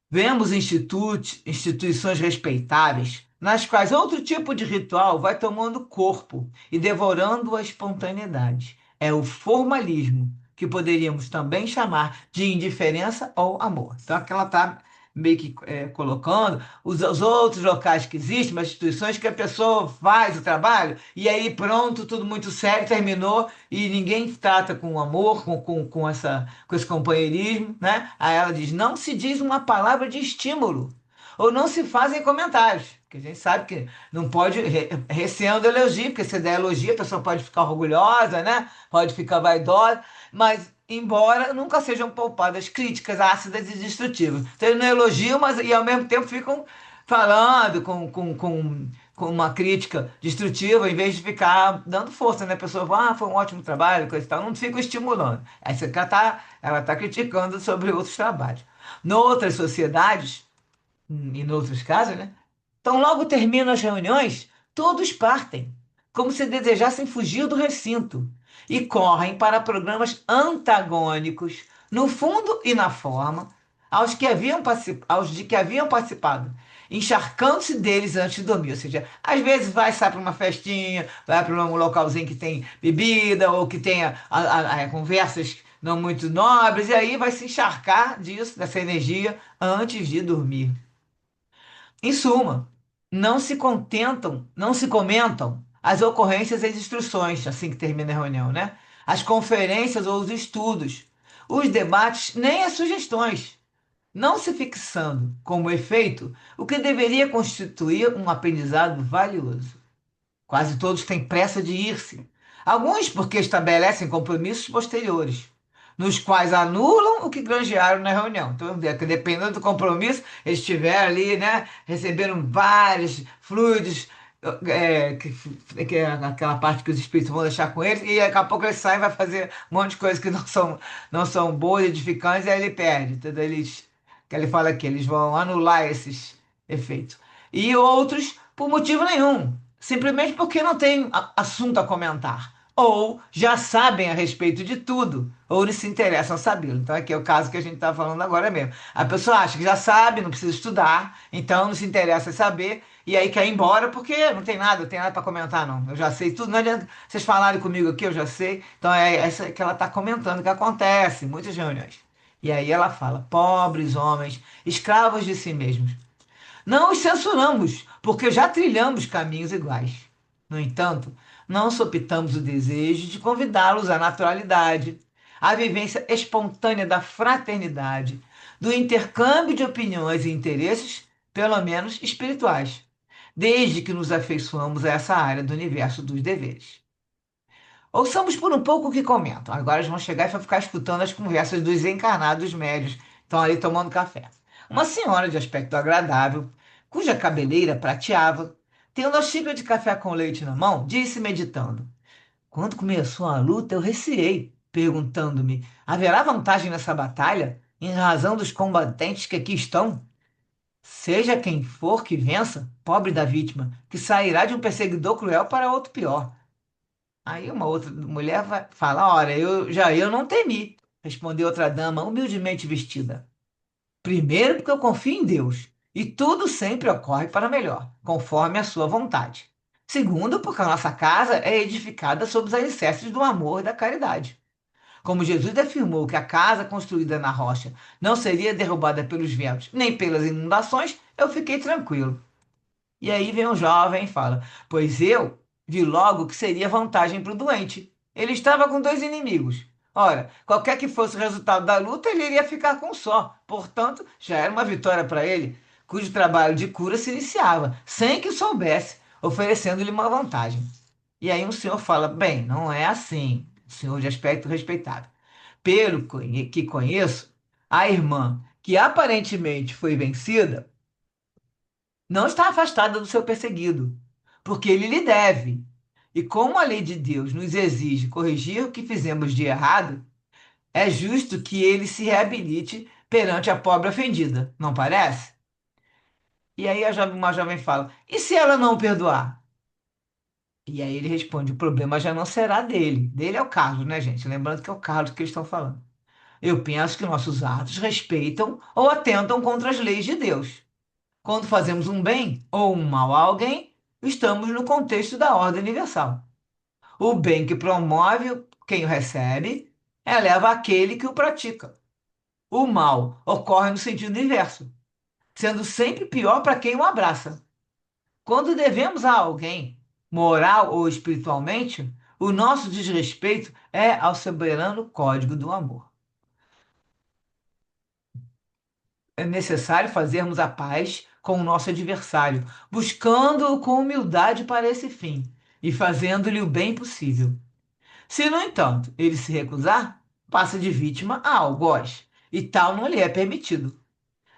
Vemos instituições respeitáveis, nas quais outro tipo de ritual vai tomando corpo e devorando a espontaneidade. É o formalismo, que poderíamos também chamar de indiferença ou amor. Então, aqui ela está meio que colocando os outros locais que existem, mas instituições que a pessoa faz o trabalho e aí pronto, tudo muito sério, terminou e ninguém trata com amor, com esse companheirismo, né? Aí ela diz: não se diz uma palavra de estímulo, ou não se fazem comentários. Porque a gente sabe que não pode, receando elogio, porque se der elogio, a pessoa pode ficar orgulhosa, né? Pode ficar vaidosa, mas embora nunca sejam poupadas críticas ácidas e destrutivas. Então, eles não elogiam, mas e ao mesmo tempo ficam falando com uma crítica destrutiva, em vez de ficar dando força, né? A pessoa fala: foi um ótimo trabalho, coisa e tal, não ficam estimulando. Aí você ela tá criticando sobre outros trabalhos. Noutras sociedades, e em outros casos, né? Então, logo terminam as reuniões, todos partem, como se desejassem fugir do recinto, e correm para programas antagônicos, no fundo e na forma, aos de que haviam participado, encharcando-se deles antes de dormir. Ou seja, às vezes sai para uma festinha, vai para um localzinho que tem bebida ou que tenha conversas não muito nobres, e aí vai se encharcar disso, dessa energia, antes de dormir. Em suma, não se comentam as ocorrências e as instruções, assim que termina a reunião, né? As conferências ou os estudos, os debates, nem as sugestões, não se fixando como efeito o que deveria constituir um aprendizado valioso. Quase todos têm pressa de ir-se. Alguns porque estabelecem compromissos posteriores, nos quais anulam o que granjearam na reunião. Então, dependendo do compromisso, eles estiveram ali, né, receberam vários fluidos, que é aquela parte que os espíritos vão deixar com eles, e daqui a pouco eles saem e vai fazer um monte de coisas que não são boas, edificantes, e aí ele perde. Então, que ele fala aqui, eles vão anular esses efeitos. E outros, por motivo nenhum, simplesmente porque não tem assunto a comentar. Ou já sabem a respeito de tudo, ou eles se interessam a saber. Então, aqui é o caso que a gente está falando agora mesmo. A pessoa acha que já sabe, não precisa estudar, então não se interessa em saber, e aí quer ir embora porque não tem nada para comentar, não. Eu já sei tudo, não adianta vocês falarem comigo aqui, eu já sei. Então, é essa que ela está comentando que acontece em muitas reuniões. E aí ela fala: pobres homens, escravos de si mesmos. Não os censuramos, porque já trilhamos caminhos iguais. No entanto, não sopitamos o desejo de convidá-los à naturalidade, à vivência espontânea da fraternidade, do intercâmbio de opiniões e interesses, pelo menos espirituais, desde que nos afeiçoamos a essa área do universo dos deveres. Ouçamos por um pouco o que comentam. Agora eles vão chegar e vão ficar escutando as conversas dos encarnados médios. Estão ali tomando café. Uma senhora de aspecto agradável, cuja cabeleira prateava, tendo a xícara de café com leite na mão, disse meditando: quando começou a luta, eu receei, perguntando-me: haverá vantagem nessa batalha, em razão dos combatentes que aqui estão? Seja quem for que vença, pobre da vítima, que sairá de um perseguidor cruel para outro pior. Aí uma outra mulher fala: ora, eu não temi, respondeu outra dama, humildemente vestida. Primeiro, porque eu confio em Deus, e tudo sempre ocorre para melhor, conforme a sua vontade. Segundo, porque a nossa casa é edificada sobre os alicerces do amor e da caridade. Como Jesus afirmou que a casa construída na rocha não seria derrubada pelos ventos nem pelas inundações, eu fiquei tranquilo. E aí vem um jovem e fala: pois eu vi logo que seria vantagem para o doente. Ele estava com dois inimigos. Ora, qualquer que fosse o resultado da luta, ele iria ficar com um só. Portanto, já era uma vitória para ele, cujo trabalho de cura se iniciava, sem que soubesse, oferecendo-lhe uma vantagem. E aí um senhor fala: bem, não é assim, senhor de aspecto respeitável. Pelo que conheço, a irmã, que aparentemente foi vencida, não está afastada do seu perseguido, porque ele lhe deve. E como a lei de Deus nos exige corrigir o que fizemos de errado, é justo que ele se reabilite perante a pobre ofendida, não parece? E aí uma jovem fala: e se ela não o perdoar? E aí ele responde: o problema já não será dele. Dele é o Carlos, né, gente? Lembrando que é o Carlos que eles estão falando. Eu penso que nossos atos respeitam ou atentam contra as leis de Deus. Quando fazemos um bem ou um mal a alguém, estamos no contexto da ordem universal. O bem que promove quem o recebe eleva aquele que o pratica. O mal ocorre no sentido inverso, sendo sempre pior para quem o abraça. Quando devemos a alguém, moral ou espiritualmente, o nosso desrespeito é ao soberano código do amor. É necessário fazermos a paz com o nosso adversário, buscando-o com humildade para esse fim e fazendo-lhe o bem possível. Se, no entanto, ele se recusar, passa de vítima a algoz, e tal não lhe é permitido.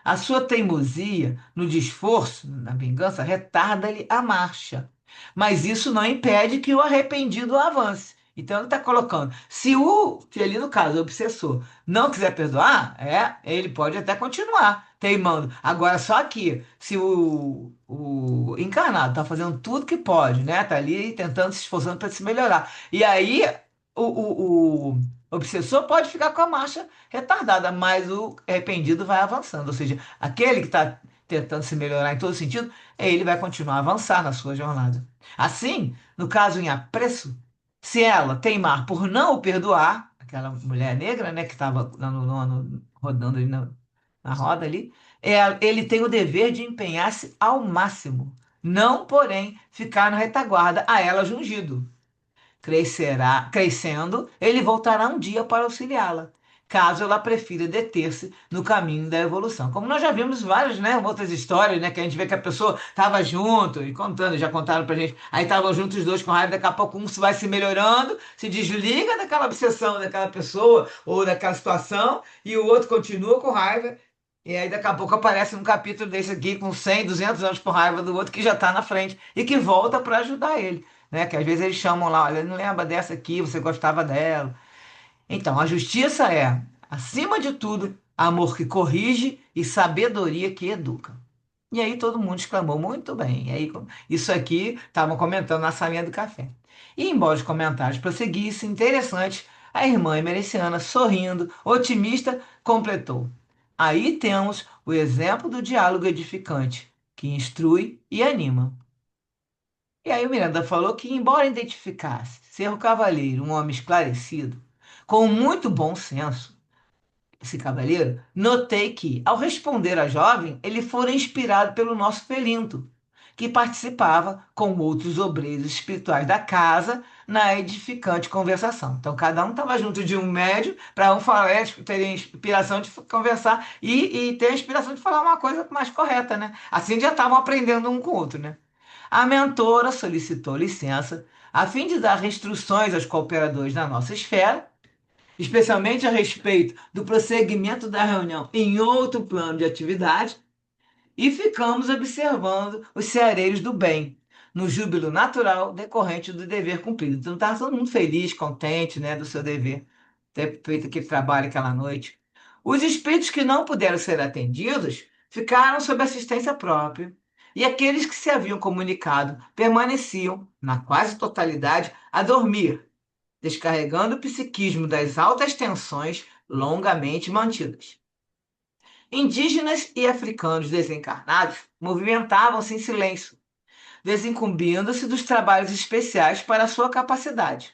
A sua teimosia no desforço, na vingança, retarda-lhe a marcha. Mas isso não impede que o arrependido avance. Então ele está colocando, se ali no caso, o obsessor, não quiser perdoar, ele pode até continuar, teimando. Agora, só que se o encarnado tá fazendo tudo que pode, né? Tá ali tentando, se esforçando para se melhorar. E aí o obsessor pode ficar com a marcha retardada, mas o arrependido vai avançando. Ou seja, aquele que está tentando se melhorar em todo sentido, ele vai continuar a avançar na sua jornada. Assim, no caso em apreço, se ela teimar por não o perdoar, aquela mulher negra, né, que estava rodando ali na roda ali, ele tem o dever de empenhar-se ao máximo, não, porém, ficar na retaguarda a ela jungido. Crescendo, ele voltará um dia para auxiliá-la, caso ela prefira deter-se no caminho da evolução. Como nós já vimos várias, né, outras histórias, né, que a gente vê que a pessoa estava junto e contando, já contaram pra gente, aí estavam juntos os dois com raiva, daqui a pouco um vai se melhorando, se desliga daquela obsessão daquela pessoa ou daquela situação e o outro continua com raiva. E aí daqui a pouco aparece um capítulo desse aqui com 100, 200 anos com raiva do outro que já está na frente e que volta para ajudar ele, né? Que às vezes eles chamam lá, olha, não lembra dessa aqui, você gostava dela. Então, a justiça é, acima de tudo, amor que corrige e sabedoria que educa. E aí todo mundo exclamou, muito bem. E aí, isso aqui estavam comentando na salinha do café. E embora os comentários prosseguissem, interessante, a irmã emericiana, sorrindo, otimista, completou. Aí temos o exemplo do diálogo edificante, que instrui e anima. E aí o Miranda falou que, embora identificasse ser o cavalheiro um homem esclarecido, com muito bom senso, esse cavalheiro, notei que, ao responder à jovem, ele fora inspirado pelo nosso Felinto, que participava com outros obreiros espirituais da casa na edificante conversação. Então, cada um estava junto de um médium para um falar, ter a inspiração de conversar e ter a inspiração de falar uma coisa mais correta, né? Assim já estavam aprendendo um com o outro, né? A mentora solicitou licença a fim de dar instruções aos cooperadores da nossa esfera, especialmente a respeito do prosseguimento da reunião em outro plano de atividade, e ficamos observando os ceareiros do bem, no júbilo natural decorrente do dever cumprido. Então estava todo mundo feliz, contente, né, do seu dever, ter feito aquele trabalho aquela noite. Os espíritos que não puderam ser atendidos ficaram sob assistência própria, e aqueles que se haviam comunicado permaneciam, na quase totalidade, a dormir, descarregando o psiquismo das altas tensões longamente mantidas. Indígenas e africanos desencarnados movimentavam-se em silêncio, desincumbindo-se dos trabalhos especiais para a sua capacidade,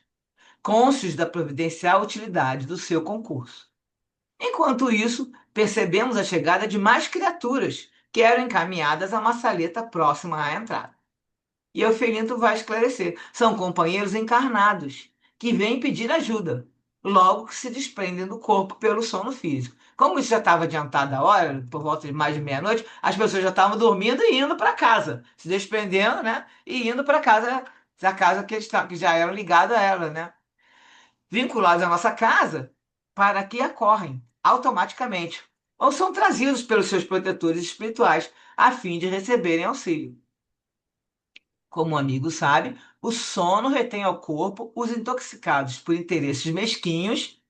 cônscios da providencial utilidade do seu concurso. Enquanto isso, percebemos a chegada de mais criaturas que eram encaminhadas a uma saleta próxima à entrada. E Eufelinto vai esclarecer. São companheiros encarnados que vêm pedir ajuda, logo que se desprendem do corpo pelo sono físico. Como isso já estava adiantada a hora, por volta de mais de meia-noite, as pessoas já estavam dormindo e indo para casa, se desprendendo, né? E indo para casa, da casa que já eram ligados a ela, né? Vinculados à nossa casa, para que acorrem automaticamente, ou são trazidos pelos seus protetores espirituais, a fim de receberem auxílio. Como o amigo sabe, o sono retém ao corpo os intoxicados por interesses mesquinhos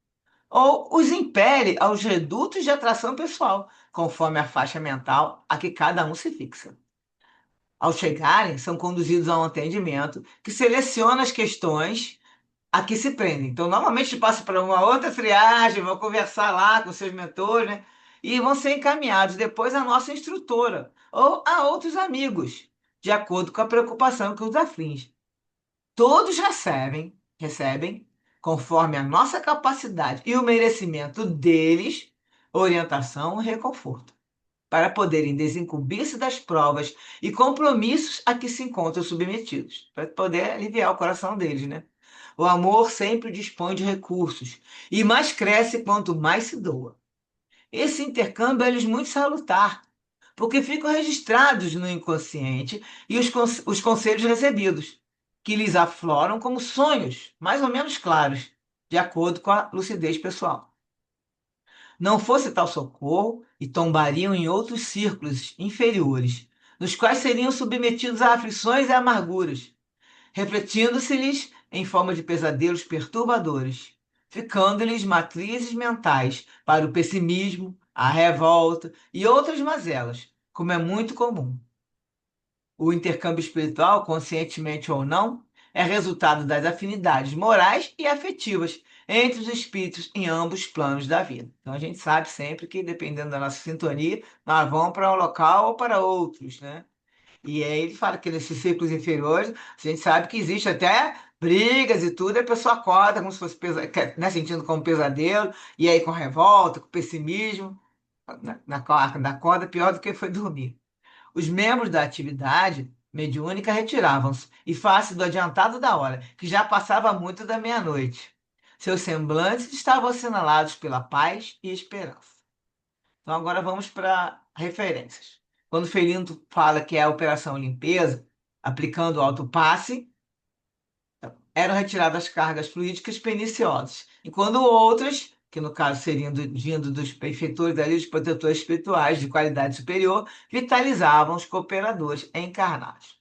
ou os impele aos redutos de atração pessoal, conforme a faixa mental a que cada um se fixa. Ao chegarem, são conduzidos a um atendimento que seleciona as questões a que se prendem. Então, normalmente passa para uma outra triagem, vão conversar lá com seus mentores, né? E vão ser encaminhados depois à nossa instrutora ou a outros amigos, de acordo com a preocupação que os aflige. Todos recebem, conforme a nossa capacidade e o merecimento deles, orientação e reconforto, para poderem desincumbir-se das provas e compromissos a que se encontram submetidos, para poder aliviar o coração deles, né? O amor sempre dispõe de recursos e mais cresce quanto mais se doa. Esse intercâmbio é-lhes muito salutar, porque ficam registrados no inconsciente e os conselhos recebidos, que lhes afloram como sonhos, mais ou menos claros, de acordo com a lucidez pessoal. Não fosse tal socorro, e tombariam em outros círculos inferiores, nos quais seriam submetidos a aflições e amarguras, refletindo-se-lhes em forma de pesadelos perturbadores, ficando-lhes matrizes mentais para o pessimismo, a revolta e outras mazelas, como é muito comum. O intercâmbio espiritual, conscientemente ou não, é resultado das afinidades morais e afetivas entre os espíritos em ambos os planos da vida. Então a gente sabe sempre que, dependendo da nossa sintonia, nós vamos para um local ou para outros, né? E aí ele fala que nesses círculos inferiores, a gente sabe que existe até brigas e tudo, e a pessoa acorda como se fosse, né, sentindo como pesadelo, e aí com revolta, com pessimismo, na corda pior do que foi dormir. Os membros da atividade mediúnica retiravam-se, e face do adiantado da hora, que já passava muito da meia-noite. Seus semblantes estavam assinalados pela paz e esperança. Então agora vamos para referências. Quando o Felindo fala que é a operação limpeza, aplicando o autopasse, eram retiradas cargas fluídicas perniciosas, enquanto outras, que no caso seriam vindo dos benfeitores ali, dos protetores espirituais de qualidade superior, vitalizavam os cooperadores encarnados.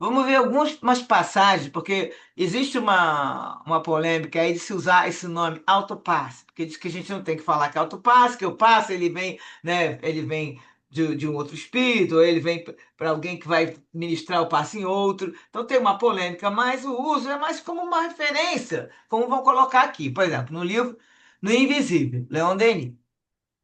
Vamos ver algumas passagens, porque existe uma polêmica aí de se usar esse nome autopasse, porque diz que a gente não tem que falar que é autopasse, que o passe ele vem, né, ele vem de um outro espírito, ou ele vem para alguém que vai ministrar o passe em outro. Então tem uma polêmica, mas o uso é mais como uma referência, como vão colocar aqui. Por exemplo, no livro No Invisível, Leon Denis.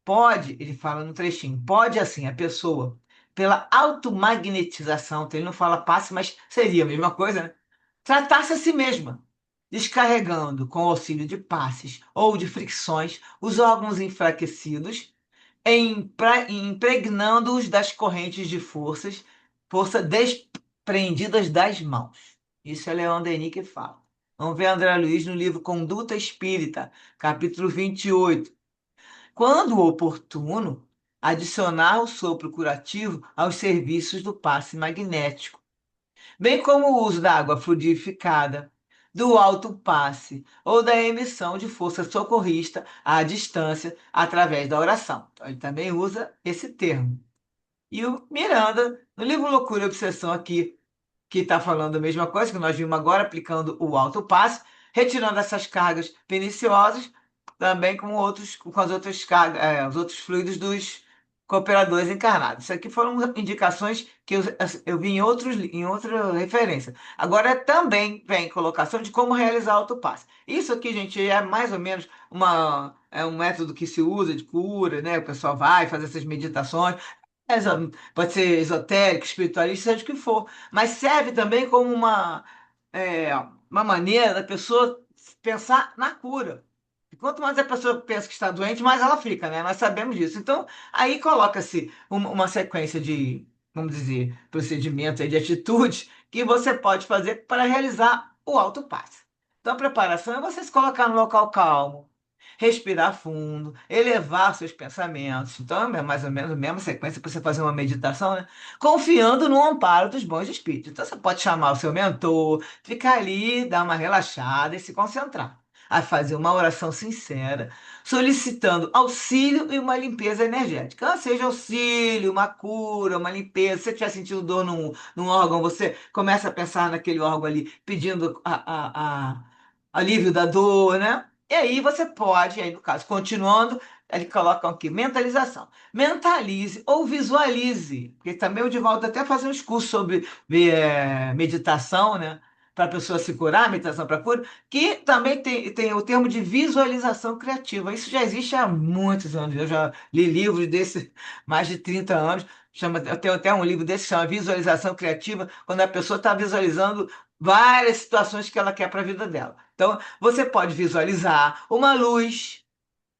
Pode, ele fala no trechinho, pode assim, a pessoa, pela automagnetização, então ele não fala passe, mas seria a mesma coisa, né? Tratar-se a si mesma, descarregando com o auxílio de passes ou de fricções os órgãos enfraquecidos, impregnando-os das correntes de força desprendidas das mãos. Isso é Leon Denis que fala. Vamos ver André Luiz no livro Conduta Espírita, capítulo 28. Quando oportuno, adicionar o sopro curativo aos serviços do passe magnético, bem como o uso da água fluidificada, do alto passe ou da emissão de força socorrista à distância através da oração. Então, ele também usa esse termo. E o Miranda, no livro Loucura e Obsessão aqui, que está falando a mesma coisa que nós vimos agora, aplicando o alto passe, retirando essas cargas perniciosas, também com com as outras cargas, os outros fluidos dos cooperadores encarnados. Isso aqui foram indicações que eu vi em outra referência. Agora também vem colocação de como realizar autopasse. Isso aqui, gente, é mais ou menos é um método que se usa de cura, né? O pessoal vai fazer essas meditações. Pode ser esotérico, espiritualista, seja o que for, mas serve também como uma maneira da pessoa pensar na cura. E quanto mais a pessoa pensa que está doente, mais ela fica, né? Nós sabemos disso. Então, aí coloca-se uma sequência de, vamos dizer, procedimentos, aí, de atitudes que você pode fazer para realizar o autopasse. Então, a preparação é você se colocar no local calmo, respirar fundo, elevar seus pensamentos. Então, é mais ou menos a mesma sequência para você fazer uma meditação, né? Confiando no amparo dos bons espíritos. Então, você pode chamar o seu mentor, ficar ali, dar uma relaxada e se concentrar. A fazer uma oração sincera, solicitando auxílio e uma limpeza energética. Seja auxílio, uma cura, uma limpeza. Se você estiver sentindo dor num órgão, você começa a pensar naquele órgão ali, pedindo alívio da dor, né? E aí você pode, aí no caso, continuando, eles colocam aqui, mentalização. Mentalize ou visualize, porque também o Divaldo até faz uns cursos sobre meditação, né? Para a pessoa se curar, meditação para cura, que também tem o termo de visualização criativa. Isso já existe há muitos anos. Eu já li livros desse, mais de 30 anos. Eu tenho até um livro desse que chama Visualização Criativa, quando a pessoa está visualizando várias situações que ela quer para a vida dela. Então, você pode visualizar uma luz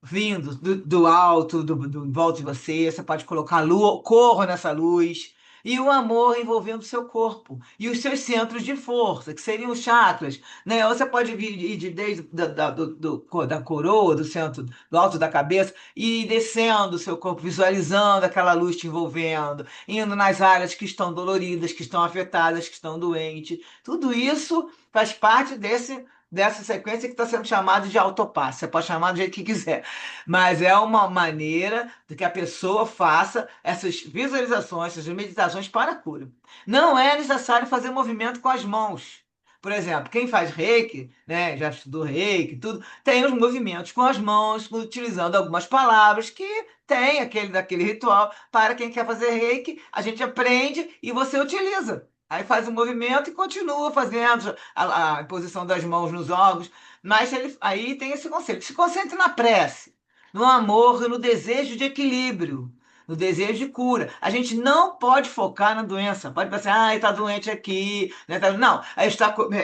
vindo do alto, em volta de você. Você pode colocar lua, cor nessa luz. E o amor envolvendo o seu corpo. E os seus centros de força, que seriam os chakras. Né? Ou você pode ir desde da coroa, do centro, do alto da cabeça, e ir descendo o seu corpo, visualizando aquela luz te envolvendo, indo nas áreas que estão doloridas, que estão afetadas, que estão doentes. Tudo isso faz parte dessa sequência que está sendo chamada de autopasse. Você pode chamar do jeito que quiser, mas é uma maneira de que a pessoa faça essas visualizações, essas meditações para a cura. Não é necessário fazer movimento com as mãos, Por exemplo, quem faz reiki, né, já estudou reiki, tudo, tem os movimentos com as mãos, utilizando algumas palavras que tem aquele daquele ritual. Para quem quer fazer reiki, a gente aprende e você utiliza. Aí faz o movimento e continua fazendo a posição das mãos nos órgãos. Mas aí tem esse conceito. Se concentre na prece, no amor e no desejo de equilíbrio, no desejo de cura. A gente não pode focar na doença. Pode pensar, ah, está doente aqui, né? Não, aí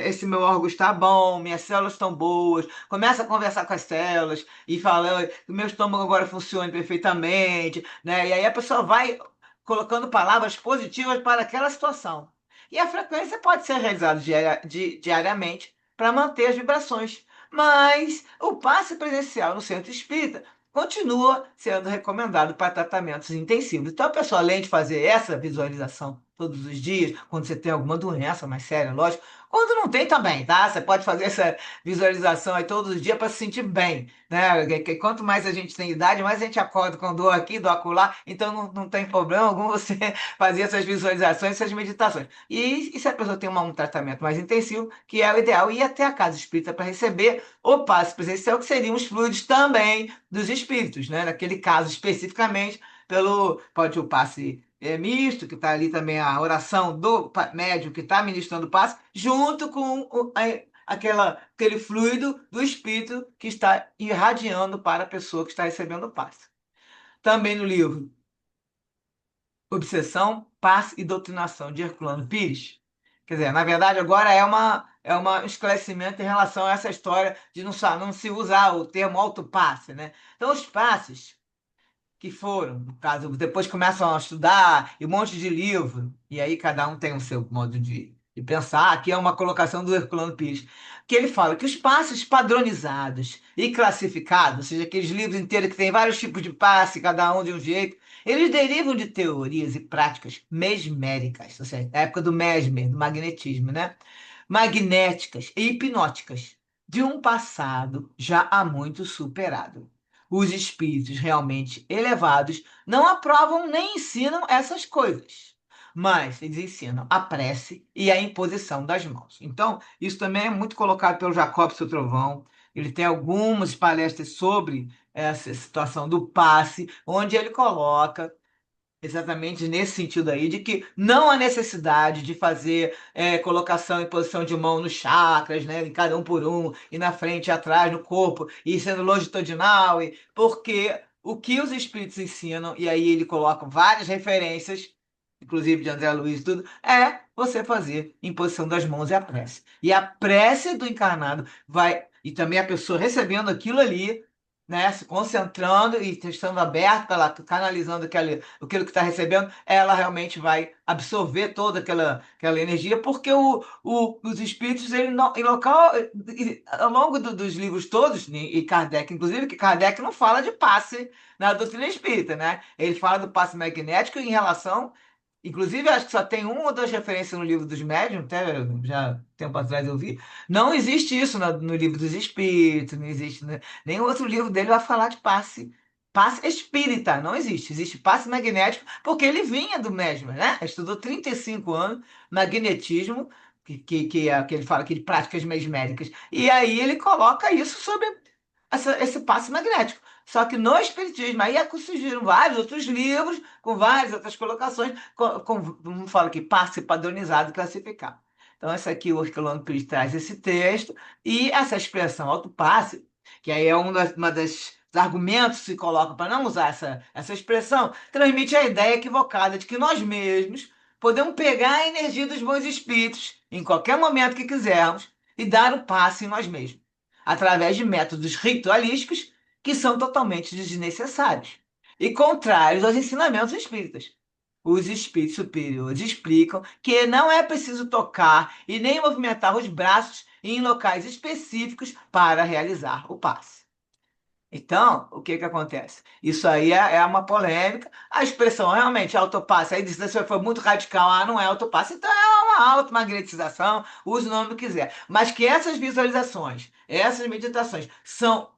esse meu órgão está bom, minhas células estão boas. Começa a conversar com as células e fala, o meu estômago agora funciona perfeitamente, né? E aí a pessoa vai colocando palavras positivas para aquela situação. E a frequência pode ser realizada diariamente para manter as vibrações. Mas o passe presencial no centro espírita continua sendo recomendado para tratamentos intensivos. Então, a pessoa, além de fazer essa visualização todos os dias, quando você tem alguma doença mais séria, lógico, quando não tem também, tá? Você pode fazer essa visualização aí todos os dias para se sentir bem, né? Quanto mais a gente tem idade, mais a gente acorda com dor aqui, dor acolá, então não tem problema algum você fazer essas visualizações, essas meditações. E se a pessoa tem um tratamento mais intensivo, que é o ideal, ir até a casa espírita para receber o passe presencial, que seriam os fluidos também dos espíritos, né? Naquele caso especificamente, pode o passe misto, que está ali também a oração do médium que está ministrando o passe, junto com aquele fluido do espírito que está irradiando para a pessoa que está recebendo o passe. Também no livro Obsessão, Passe e Doutrinação, de Herculano Pires. Quer dizer, na verdade, agora um esclarecimento em relação a essa história de não se usar o termo autopasse, né? Então, os passes que foram, no caso, depois começam a estudar e um monte de livro, e aí cada um tem o seu modo de pensar. Aqui é uma colocação do Herculano Pires, que ele fala que os passes padronizados e classificados, ou seja, aqueles livros inteiros que tem vários tipos de passe, cada um de um jeito, eles derivam de teorias e práticas mesméricas, ou seja, a época do mesmer, do magnetismo, né? Magnéticas e hipnóticas, de um passado já há muito superado. Os espíritos realmente elevados não aprovam nem ensinam essas coisas, mas eles ensinam a prece e a imposição das mãos. Então, isso também é muito colocado pelo Jacobson Trovão. Ele tem algumas palestras sobre essa situação do passe, onde ele coloca exatamente nesse sentido aí, de que não há necessidade de fazer colocação e posição de mão nos chakras, né, em cada um por um, e na frente e atrás, no corpo, e sendo longitudinal, porque o que os espíritos ensinam, e aí ele coloca várias referências, inclusive de André Luiz e tudo, é você fazer em posição das mãos e a prece. E a prece do encarnado vai, e também a pessoa recebendo aquilo ali, né, se concentrando e estando aberta, ela canalizando aquilo que está recebendo, ela realmente vai absorver toda aquela energia, porque os espíritos, ele não, em local, ao longo dos livros todos, e Kardec, inclusive, que Kardec não fala de passe na doutrina espírita, né? Ele fala do passe magnético em relação. Inclusive, acho que só tem uma ou duas referências no livro dos médiuns, até já tempo atrás eu vi. Não existe isso no livro dos espíritos, não existe, né? Nenhum outro livro dele vai falar de passe. Passe espírita, não existe. Existe passe magnético, porque ele vinha do mesmo, né? Estudou 35 anos magnetismo, que ele fala que de práticas mesméricas. E aí ele coloca isso sobre esse passe magnético. Só que no Espiritismo, aí surgiram vários outros livros, com várias outras colocações, como fala aqui, passe padronizado e classificado. Então, essa aqui, o Herculano Pires traz esse texto, e essa expressão autopasse, que aí é uma das argumentos que se colocam para não usar essa expressão, transmite a ideia equivocada de que nós mesmos podemos pegar a energia dos bons espíritos em qualquer momento que quisermos e dar o passe em nós mesmos, através de métodos ritualísticos que são totalmente desnecessários e contrários aos ensinamentos espíritas. Os espíritos superiores explicam que não é preciso tocar e nem movimentar os braços em locais específicos para realizar o passe. Então, o que que acontece? Isso aí é uma polêmica. A expressão realmente autopasse, aí disse, se foi muito radical, não é autopasse, então é automagnetização, use o nome que quiser. Mas que essas visualizações, essas meditações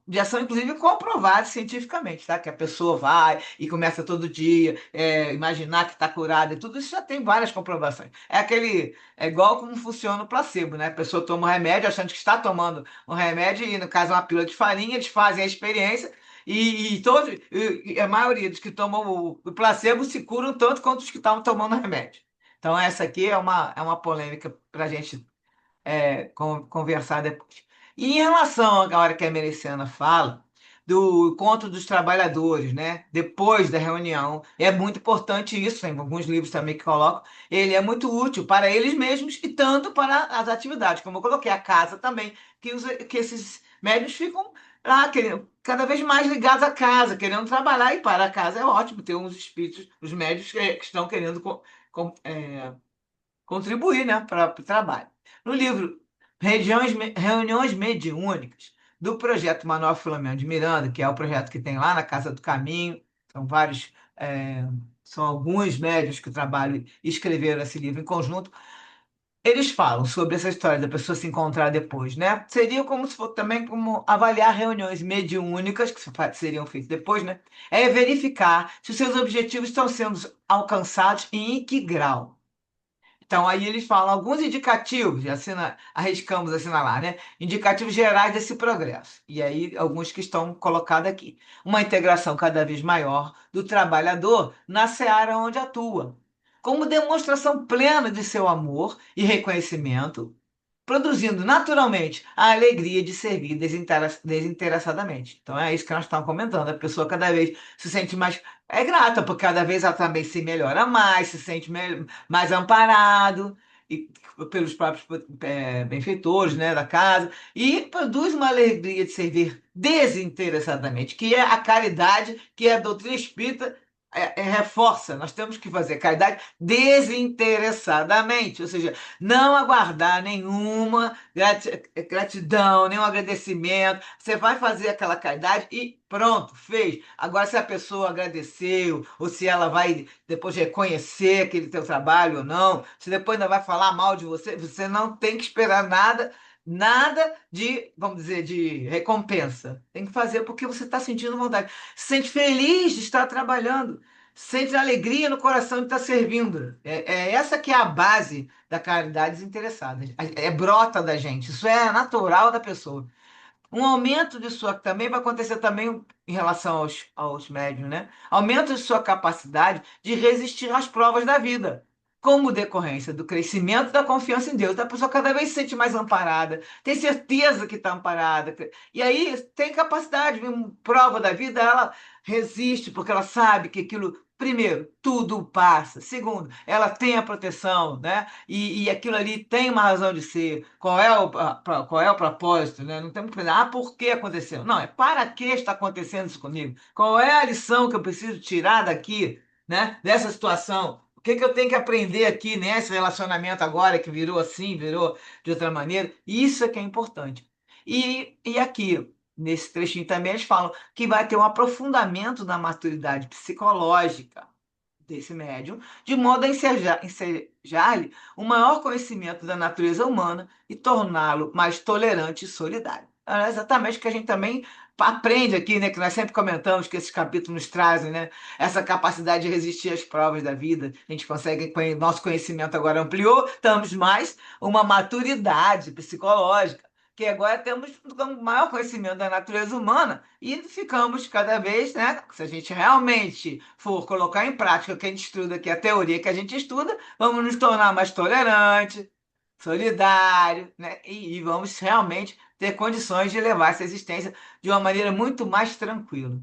já são inclusive comprovadas cientificamente, tá? Que a pessoa vai e começa todo dia, imaginar que está curada, e tudo isso já tem várias comprovações. É igual como funciona o placebo, né? A pessoa toma um remédio achando que está tomando um remédio, e no caso uma pílula de farinha, eles fazem a experiência e a maioria dos que tomam o placebo se curam tanto quanto os que estavam tomando remédio. Então, essa aqui é uma polêmica para a gente conversar depois. E em relação à hora que a Meliciana fala do encontro dos trabalhadores, né? Depois da reunião, é muito importante isso, tem alguns livros também que colocam, ele é muito útil para eles mesmos e tanto para as atividades, como eu coloquei, a casa também, que esses médios ficam lá, cada vez mais ligados à casa, querendo trabalhar, e para a casa é ótimo ter uns espíritos, os médios que estão querendo contribuir, né, para o trabalho. No livro Reuniões Mediúnicas, do projeto Manuel Filomeno de Miranda, que é o projeto que tem lá na Casa do Caminho, são vários, são alguns médiuns que trabalham e escreveram esse livro em conjunto. Eles falam sobre essa história da pessoa se encontrar depois, né? Seria como se fosse também como avaliar reuniões mediúnicas que seriam feitas depois, né? É verificar se os seus objetivos estão sendo alcançados e em que grau. Então, aí eles falam alguns indicativos, arriscamos assinalar, né? Indicativos gerais desse progresso. E aí, alguns que estão colocados aqui. Uma integração cada vez maior do trabalhador na seara onde atua, como demonstração plena de seu amor e reconhecimento, produzindo naturalmente a alegria de servir desinteressadamente. Então é isso que nós estamos comentando. A pessoa cada vez se sente mais grata, porque cada vez ela também se melhora mais, se sente mais amparado e pelos próprios benfeitores, né, da casa, e produz uma alegria de servir desinteressadamente, que é a caridade, que é a doutrina espírita reforça. Nós temos que fazer caridade desinteressadamente, ou seja, não aguardar nenhuma gratidão, nenhum agradecimento. Você vai fazer aquela caridade e pronto, fez. Agora, se a pessoa agradeceu, ou se ela vai depois reconhecer aquele teu trabalho ou não, se depois ainda vai falar mal de você, você não tem que esperar nada. Nada de, vamos dizer, de recompensa. Tem que fazer porque você está sentindo vontade. Se sente feliz de estar trabalhando. Sente alegria no coração de estar servindo. É essa que é a base da caridade desinteressada. Brota da gente. Isso é natural da pessoa. Um aumento de sua também vai acontecer também em relação aos médios, né? Aumento de sua capacidade de resistir às provas da vida, como decorrência do crescimento da confiança em Deus. A pessoa cada vez se sente mais amparada, tem certeza que está amparada. E aí tem capacidade, prova da vida, ela resiste, porque ela sabe que aquilo. Primeiro, tudo passa. Segundo, ela tem a proteção, né? E aquilo ali tem uma razão de ser. Qual é o propósito, né? Não temos que pensar, por que aconteceu? Não, é para que está acontecendo isso comigo? Qual é a lição que eu preciso tirar daqui, né? Dessa situação? O que que eu tenho que aprender aqui nesse relacionamento agora que virou assim, virou de outra maneira? Isso é que é importante. E aqui, nesse trechinho também, eles falam que vai ter um aprofundamento da maturidade psicológica desse médium, de modo a ensejar-lhe um maior conhecimento da natureza humana e torná-lo mais tolerante e solidário. É exatamente o que a gente também aprende aqui, né? Que nós sempre comentamos que esses capítulos nos trazem, né? Essa capacidade de resistir às provas da vida. A gente consegue, nosso conhecimento agora ampliou, estamos mais uma maturidade psicológica, que agora temos um maior conhecimento da natureza humana e ficamos cada vez, né? Se a gente realmente for colocar em prática o que a gente estuda, que é a teoria que a gente estuda, vamos nos tornar mais tolerantes, solidários, né? E vamos realmente ter condições de levar essa existência de uma maneira muito mais tranquila.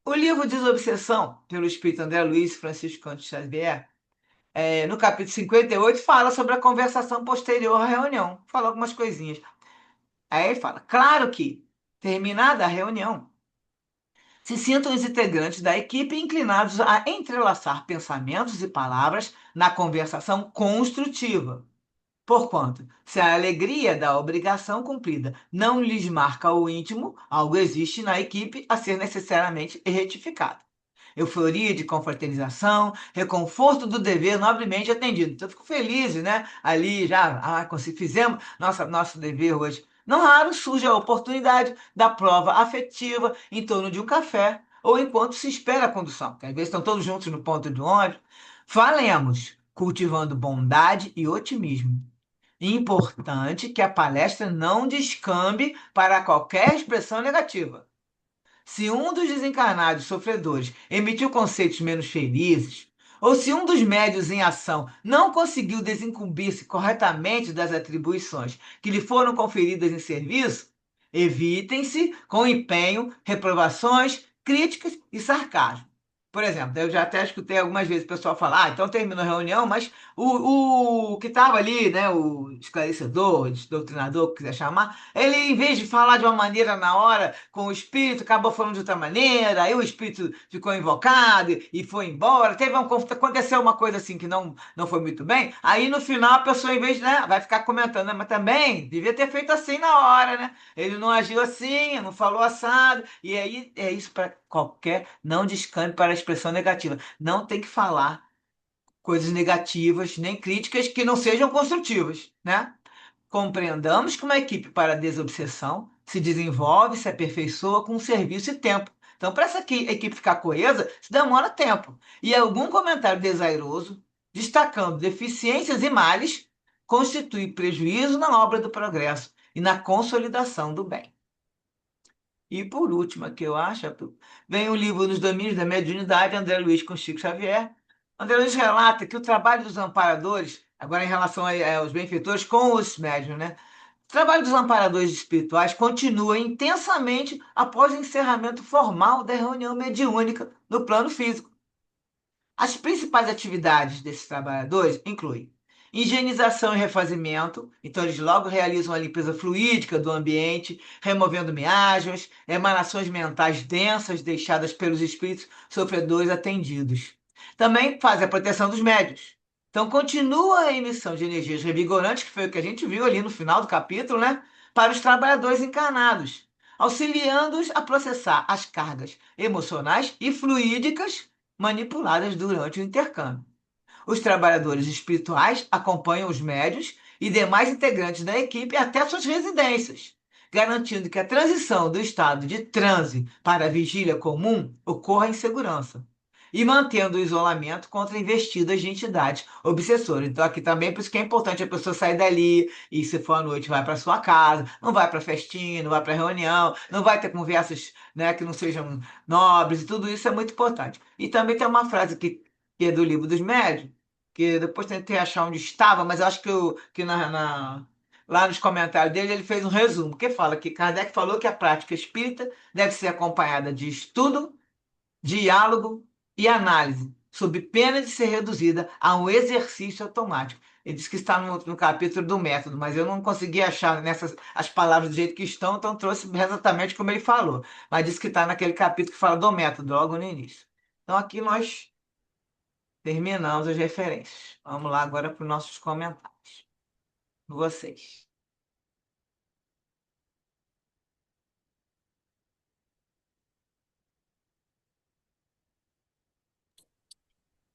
O livro Desobsessão, pelo espírito André Luiz e Francisco Canto Xavier, no capítulo 58, fala sobre a conversação posterior à reunião. Fala algumas coisinhas. Aí ele fala, claro que, terminada a reunião, se sintam os integrantes da equipe inclinados a entrelaçar pensamentos e palavras na conversação construtiva. Porquanto, se a alegria da obrigação cumprida não lhes marca o íntimo, algo existe na equipe a ser necessariamente retificado. euforia de confraternização, reconforto do dever nobremente atendido. Então, eu fico feliz, né? Ali já, fizemos nosso dever hoje. Não raro surge a oportunidade da prova afetiva em torno de um café ou enquanto se espera a condução, que às vezes estão todos juntos no ponto de ônibus. Falemos, cultivando bondade e otimismo. Importante que a palestra não descambe para qualquer expressão negativa. Se um dos desencarnados sofredores emitiu conceitos menos felizes, ou se um dos médios em ação não conseguiu desincumbir-se corretamente das atribuições que lhe foram conferidas em serviço, evitem-se com empenho reprovações, críticas e sarcasmo. Por exemplo, eu já até escutei algumas vezes o pessoal falar, então terminou a reunião, mas o que estava ali, né, o esclarecedor, o doutrinador, que quiser chamar, ele, em vez de falar de uma maneira na hora, com o espírito, acabou falando de outra maneira, aí o espírito ficou invocado e foi embora. Aconteceu uma coisa assim que não foi muito bem, aí no final a pessoa, em vez de, né, vai ficar comentando, né, mas também devia ter feito assim na hora, né? Ele não agiu assim, não falou assado, e aí é isso para qualquer, não descambe para a expressão negativa. Não tem que falar coisas negativas, nem críticas que não sejam construtivas, né? Compreendamos que uma equipe para a desobsessão se desenvolve, se aperfeiçoa com serviço e tempo. Então, para essa equipe ficar coesa, se demora tempo. E algum comentário desairoso, destacando deficiências e males, constitui prejuízo na obra do progresso e na consolidação do bem. E por último, que eu acho, vem o livro Nos Domínios da Mediunidade, André Luiz com Chico Xavier. André Luiz relata que o trabalho dos amparadores, agora em relação aos benfeitores com os médiuns, né? O trabalho dos amparadores espirituais continua intensamente após o encerramento formal da reunião mediúnica no plano físico. As principais atividades desses trabalhadores incluem higienização e refazimento, então eles logo realizam a limpeza fluídica do ambiente, removendo miasmas, emanações mentais densas deixadas pelos espíritos sofredores atendidos. Também faz a proteção dos médios. Então continua a emissão de energias revigorantes, que foi o que a gente viu ali no final do capítulo, né? Para os trabalhadores encarnados, auxiliando-os a processar as cargas emocionais e fluídicas manipuladas durante o intercâmbio. Os trabalhadores espirituais acompanham os médios e demais integrantes da equipe até suas residências, garantindo que a transição do estado de transe para a vigília comum ocorra em segurança. E mantendo o isolamento contra investidas de entidades obsessoras. Então, aqui também, por isso que é importante a pessoa sair dali e, se for à noite, vai para sua casa, não vai para festinha, não vai para reunião, não vai ter conversas, né, que não sejam nobres, e tudo isso é muito importante. E também tem uma frase que é do Livro dos Médiuns, que depois tentei achar onde estava, mas acho que lá nos comentários dele ele fez um resumo, que fala que Kardec falou que a prática espírita deve ser acompanhada de estudo, diálogo e análise, sob pena de ser reduzida a um exercício automático. Ele disse que está no capítulo do método, mas eu não consegui achar nessas as palavras do jeito que estão, então trouxe exatamente como ele falou. Mas disse que está naquele capítulo que fala do método, logo no início. Então aqui nós terminamos as referências. Vamos lá agora para os nossos comentários. Vocês.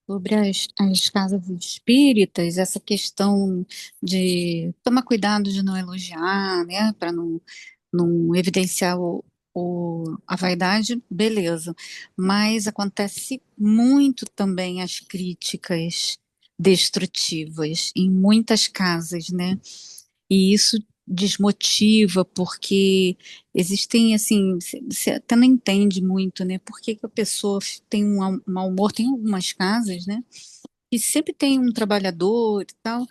Sobre as casas espíritas, essa questão de tomar cuidado de não elogiar, né, para não evidenciar a vaidade, beleza. Mas acontece muito também as críticas destrutivas em muitas casas, né? E isso desmotiva, porque existem, assim, você até não entende muito, né? Por que que a pessoa tem um mau humor? Tem algumas casas, né? E sempre tem um trabalhador e tal,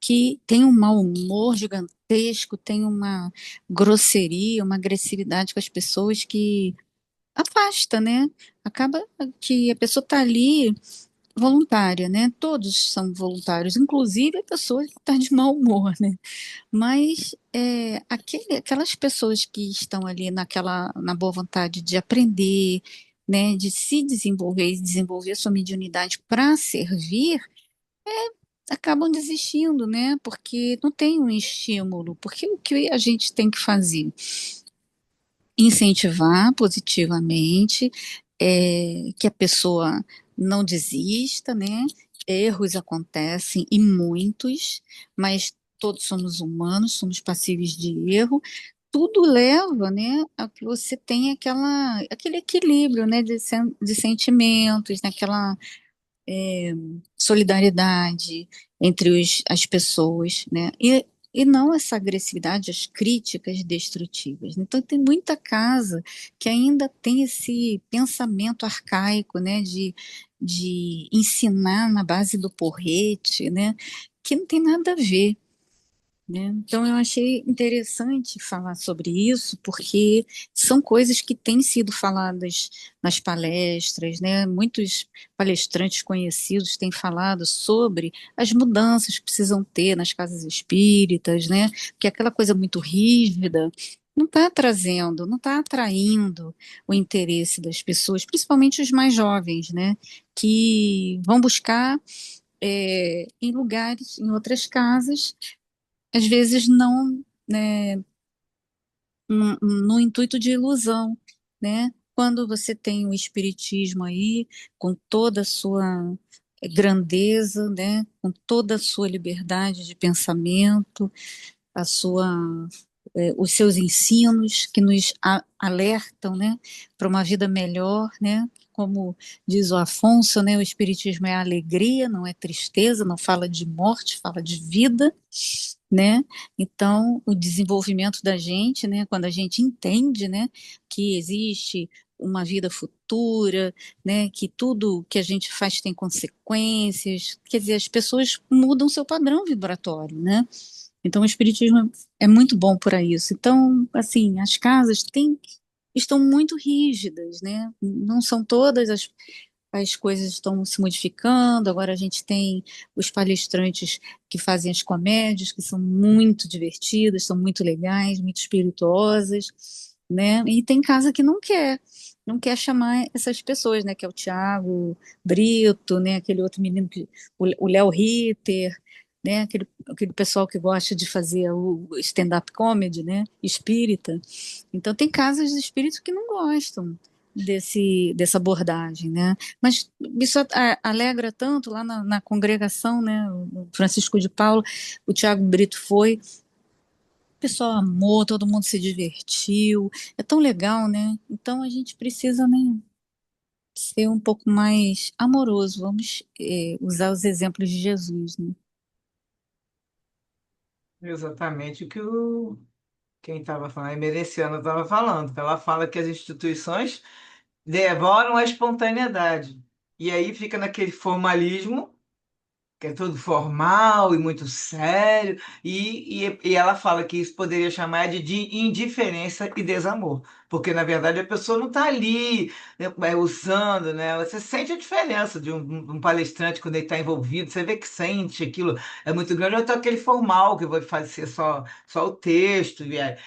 que tem um mau humor gigantesco, tem uma grosseria, uma agressividade com as pessoas que afasta, né? Acaba que a pessoa está ali voluntária, né? Todos são voluntários, inclusive a pessoa que está de mau humor, né? Mas aquelas pessoas que estão ali na boa vontade de aprender, né, de se desenvolver e desenvolver a sua mediunidade para servir, acabam desistindo, né? Porque não tem um estímulo. Porque o que a gente tem que fazer? Incentivar positivamente, que a pessoa não desista, né? Erros acontecem e muitos, mas todos somos humanos, somos passíveis de erro. Tudo leva, né, a que você tenha aquele equilíbrio, né, de sentimentos, naquela solidariedade entre as pessoas, né? E não essa agressividade, as críticas destrutivas. Então, tem muita casa que ainda tem esse pensamento arcaico, né, de ensinar na base do porrete, né, que não tem nada a ver, né? Então, eu achei interessante falar sobre isso, porque são coisas que têm sido faladas nas palestras, né? Muitos palestrantes conhecidos têm falado sobre as mudanças que precisam ter nas casas espíritas, né? Porque aquela coisa muito rígida não está trazendo, não está atraindo o interesse das pessoas, principalmente os mais jovens, né? Que vão buscar em lugares, em outras casas às vezes não, né, no intuito de ilusão, né? Quando você tem o espiritismo aí, com toda a sua grandeza, né, com toda a sua liberdade de pensamento, a sua, os seus ensinos que nos alertam, né, para uma vida melhor, né? Como diz o Afonso, né, o espiritismo é alegria, não é tristeza, não fala de morte, fala de vida, né? Então, o desenvolvimento da gente, né, quando a gente entende, né, que existe uma vida futura, né, que tudo que a gente faz tem consequências, quer dizer, as pessoas mudam seu padrão vibratório, né? Então, o espiritismo é muito bom para isso. Então, assim, as casas estão muito rígidas, né? Não são todas as coisas estão se modificando. Agora a gente tem os palestrantes que fazem as comédias, que são muito divertidas, são muito legais, muito espirituosas, né? E tem casa que não quer chamar essas pessoas, né? Que é o Tiago Brito, né? Aquele outro menino o Léo Ritter, né? Aquele pessoal que gosta de fazer o stand-up comedy, né? Espírita. Então tem casas de espírito que não gostam dessa abordagem, né? Mas isso alegra tanto lá na congregação, né? O Francisco de Paula, o Tiago Brito foi, o pessoal amou, todo mundo se divertiu, é tão legal, né? Então a gente precisa, né, ser um pouco mais amoroso, vamos usar os exemplos de Jesus, né? Exatamente o que quem estava falando, a Emereciana estava falando, que ela fala que as instituições devoram a espontaneidade. E aí fica naquele formalismo que é todo formal e muito sério, e ela fala que isso poderia chamar de indiferença e desamor, porque na verdade a pessoa não está ali, né, usando, né? Você sente a diferença de um palestrante quando ele está envolvido, você vê que sente aquilo é muito grande, ou então aquele formal que vai fazer só o texto,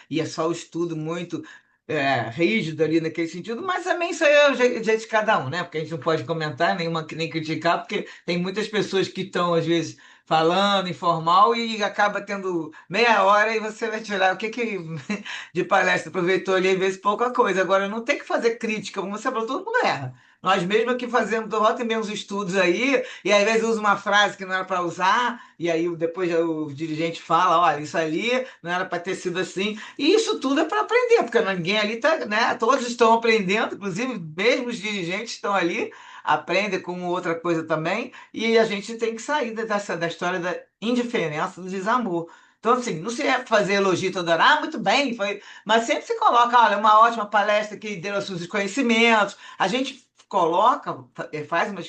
e é só o estudo muito rígido ali naquele sentido, mas também isso aí é o jeito de cada um, né? Porque a gente não pode comentar nem criticar, porque tem muitas pessoas que estão, às vezes, falando informal e acaba tendo meia hora e você vai tirar o que de palestra aproveitou ali, às vezes pouca coisa. Agora, não tem que fazer crítica, como você falou, todo mundo erra. Nós mesmos que fazemos, volta e meia uns estudos aí, e às vezes usa uma frase que não era para usar, e aí depois o dirigente fala, olha, isso ali não era para ter sido assim. E isso tudo é para aprender, porque ninguém ali tá, né? Todos estão aprendendo, inclusive mesmo os dirigentes estão ali, aprendem com outra coisa também, e a gente tem que sair da história da indiferença, do desamor. Então, assim, não se é fazer elogio toda hora, muito bem, foi, mas sempre se coloca, olha, uma ótima palestra que deu os seus conhecimentos. A gente coloca, faz umas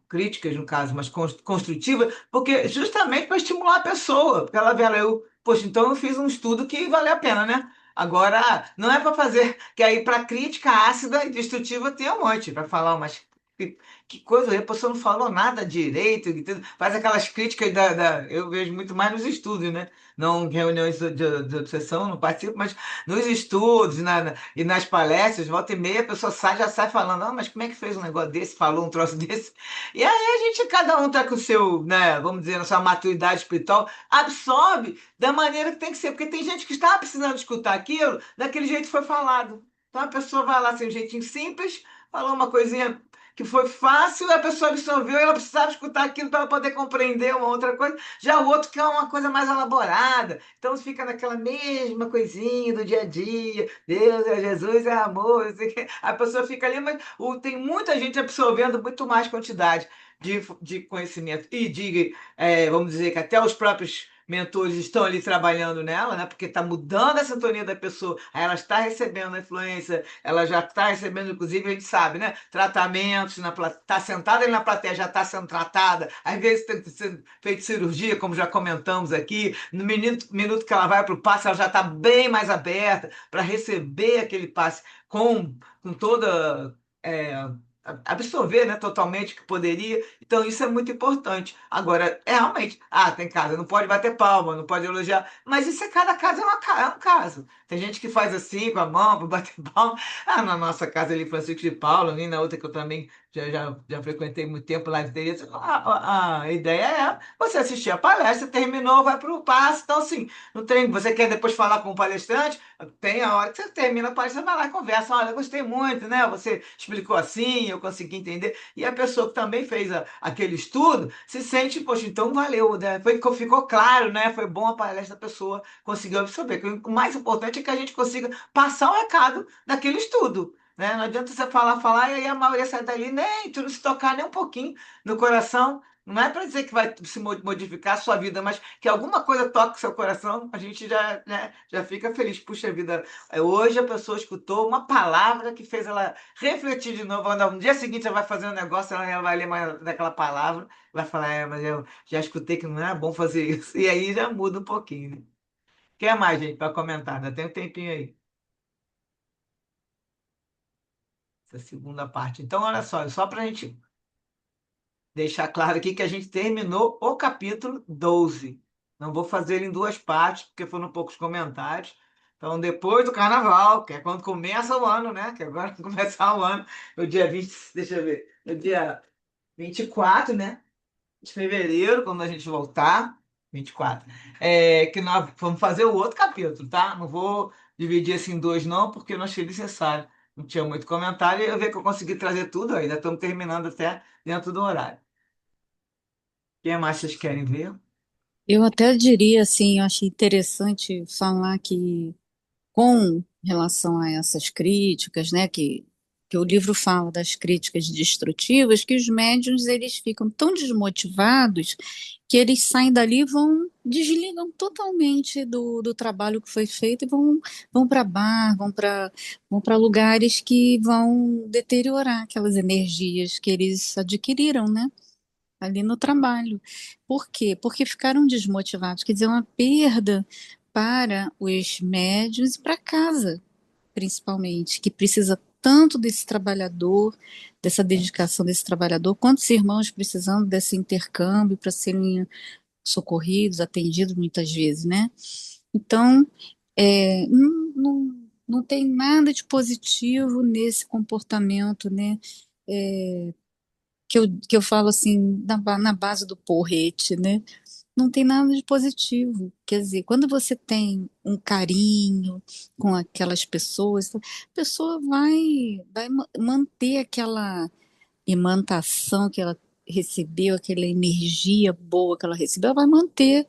críticas, no caso, mas construtivas, porque justamente para estimular a pessoa, porque ela vê, ela, poxa, então eu fiz um estudo que valeu a pena, né? Agora, não é para fazer, que aí para crítica ácida e destrutiva tem um monte, para falar umas. Que coisa, a pessoa não falou nada direito, faz aquelas críticas eu vejo muito mais nos estudos, né? Não em reuniões de obsessão, não participo, mas nos estudos e nas palestras, volta e meia, a pessoa já sai falando, ah, mas como é que fez um negócio desse, falou um troço desse? E aí a gente, cada um tá com o seu, né, vamos dizer, a sua maturidade espiritual, absorve da maneira que tem que ser, porque tem gente que está precisando escutar aquilo daquele jeito que foi falado. Então a pessoa vai lá, sem um jeitinho simples, falou uma coisinha que foi fácil, a pessoa absorveu e ela precisava escutar aquilo para ela poder compreender uma outra coisa. Já o outro quer uma coisa mais elaborada, então fica naquela mesma coisinha do dia a dia. Deus é Jesus, é amor, não sei o quê. A pessoa fica ali, mas tem muita gente absorvendo muito mais quantidade de conhecimento e de, vamos dizer que até os próprios mentores estão ali trabalhando nela, né? Porque está mudando a sintonia da pessoa, aí ela está recebendo a influência, ela já está recebendo, inclusive, a gente sabe, né? Tratamentos, está sentada ali na plateia, já está sendo tratada, às vezes tem que ser feita cirurgia, como já comentamos aqui, no minuto que ela vai para o passe, ela já está bem mais aberta para receber aquele passe com toda. Absorver, né, totalmente o que poderia. Então, isso é muito importante. Agora, realmente, tem caso, não pode bater palma, não pode elogiar, mas isso é cada caso é um caso. Tem gente que faz assim com a mão para bater palma. Na nossa casa ali, Francisco de Paula, ali na outra que eu também já frequentei muito tempo lá de Teresa, a ideia é você assistir a palestra, terminou, vai para o passo. Então, assim, não tem, você quer depois falar com o palestrante, tem a hora que você termina a palestra, vai lá e conversa. Olha, eu gostei muito, né? Você explicou assim, eu consegui entender. E a pessoa que também fez aquele estudo se sente, poxa, então valeu, né? Ficou claro, né? Foi bom a palestra da pessoa, conseguiu absorver. O mais importante é que a gente consiga passar o recado daquele estudo. Né? Não adianta você falar, e aí a maioria sai dali, nem tu não se tocar nem um pouquinho no coração. Não é para dizer que vai se modificar a sua vida, mas que alguma coisa toque o seu coração, a gente já, né, já fica feliz. Puxa vida, hoje a pessoa escutou uma palavra que fez ela refletir de novo. No dia seguinte ela vai fazer um negócio, ela vai ler mais daquela palavra, vai falar, mas eu já escutei que não é bom fazer isso. E aí já muda um pouquinho, né? Quer mais, gente, para comentar? Ainda tem um tempinho aí, essa segunda parte. Então, olha só para a gente deixar claro aqui que a gente terminou o capítulo 12. Não vou fazer ele em duas partes, porque foram poucos comentários. Então, depois do carnaval, que é quando começa o ano, né? Que agora vai começar o ano, no dia 20, deixa eu ver, no dia 24, né? De fevereiro, quando a gente voltar, 24, que nós vamos fazer o outro capítulo, tá? Não vou dividir assim em dois, não, porque eu não achei necessário. Não tinha muito comentário, e eu vi que eu consegui trazer tudo, ainda estamos terminando até dentro do horário. Quem mais vocês querem ver? Eu até diria assim, eu achei interessante falar que com relação a essas críticas, né, que o livro fala das críticas destrutivas, que os médiuns eles ficam tão desmotivados que eles saem dali e desligam totalmente do trabalho que foi feito e vão para bar, vão para lugares que vão deteriorar aquelas energias que eles adquiriram, né? Ali no trabalho. Por quê? Porque ficaram desmotivados, quer dizer, uma perda para os médios e para casa, principalmente, que precisa tanto desse trabalhador, dessa dedicação desse trabalhador, quanto os irmãos precisando desse intercâmbio para serem socorridos, atendidos muitas vezes, né? Então, não tem nada de positivo nesse comportamento, né? É, que eu falo assim, na base do porrete, né? Não tem nada de positivo. Quer dizer, quando você tem um carinho com aquelas pessoas, a pessoa vai manter aquela imantação que ela recebeu, aquela energia boa que ela recebeu, ela vai manter.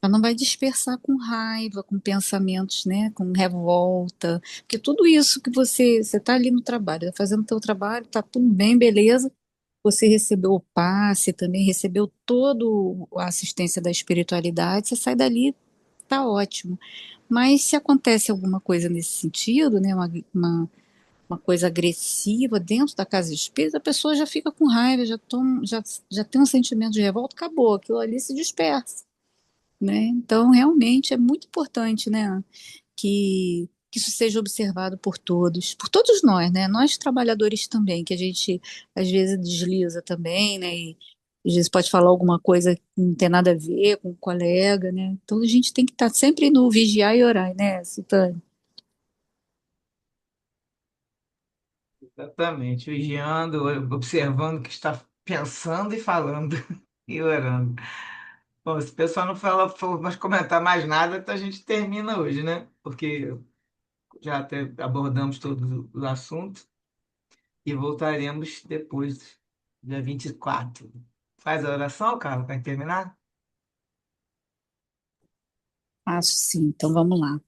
Ela não vai dispersar com raiva, com pensamentos, né, com revolta, porque tudo isso que você está ali no trabalho, tá fazendo o teu trabalho, tá tudo bem, beleza, você recebeu o passe, também recebeu toda a assistência da espiritualidade, você sai dali, tá ótimo. Mas se acontece alguma coisa nesse sentido, né, uma coisa agressiva dentro da casa espírita, a pessoa já fica com raiva, já tem um sentimento de revolta, acabou, aquilo ali se dispersa, né? Então, realmente é muito importante, né, que isso seja observado por todos nós, né? Nós trabalhadores também, que a gente às vezes desliza também, né? E às vezes pode falar alguma coisa que não tem nada a ver com o colega, né? Então a gente tem que estar sempre no vigiar e orar, né, Sultana? Exatamente, vigiando, observando o que está pensando e falando e orando. Bom, se o pessoal não for mais comentar mais nada, então a gente termina hoje, né? Porque já até abordamos todos os assuntos e voltaremos depois, dia 24. Faz a oração, Carla, para terminar? Faço sim, então vamos lá.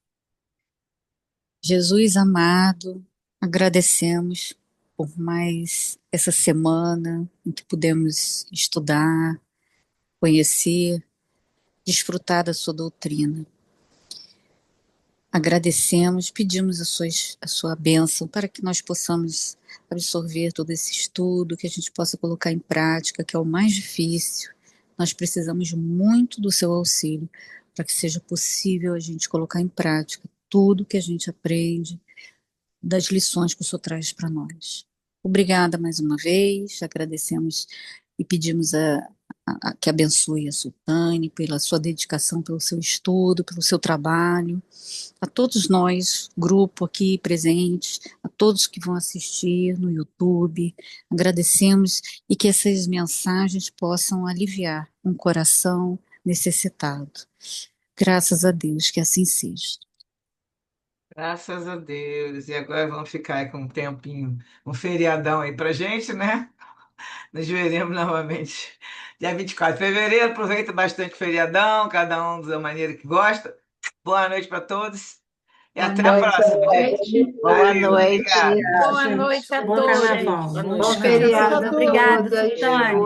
Jesus amado, agradecemos por mais essa semana em que pudemos estudar, conhecer, desfrutar da sua doutrina. Agradecemos, pedimos a sua bênção para que nós possamos absorver todo esse estudo, que a gente possa colocar em prática, que é o mais difícil. Nós precisamos muito do seu auxílio para que seja possível a gente colocar em prática tudo que a gente aprende das lições que o Senhor traz para nós. Obrigada mais uma vez, agradecemos e pedimos que abençoe a Sultane pela sua dedicação, pelo seu estudo, pelo seu trabalho, a todos nós, grupo aqui presentes, a todos que vão assistir no YouTube, agradecemos e que essas mensagens possam aliviar um coração necessitado. Graças a Deus, que assim seja. Graças a Deus. E agora vamos ficar aí com um tempinho, um feriadão aí pra gente, né? Nos veremos novamente dia 24 de fevereiro. Aproveita bastante o feriadão, cada um da maneira que gosta. Boa noite para todos e Boa até a noite, próxima, gente. gente. Boa Valeu, noite. obrigado. Boa Gente, noite a Bom todos. carnaval. Boa Bom bom noite. descanso. feriado Muito a obrigada, todas. Sultane.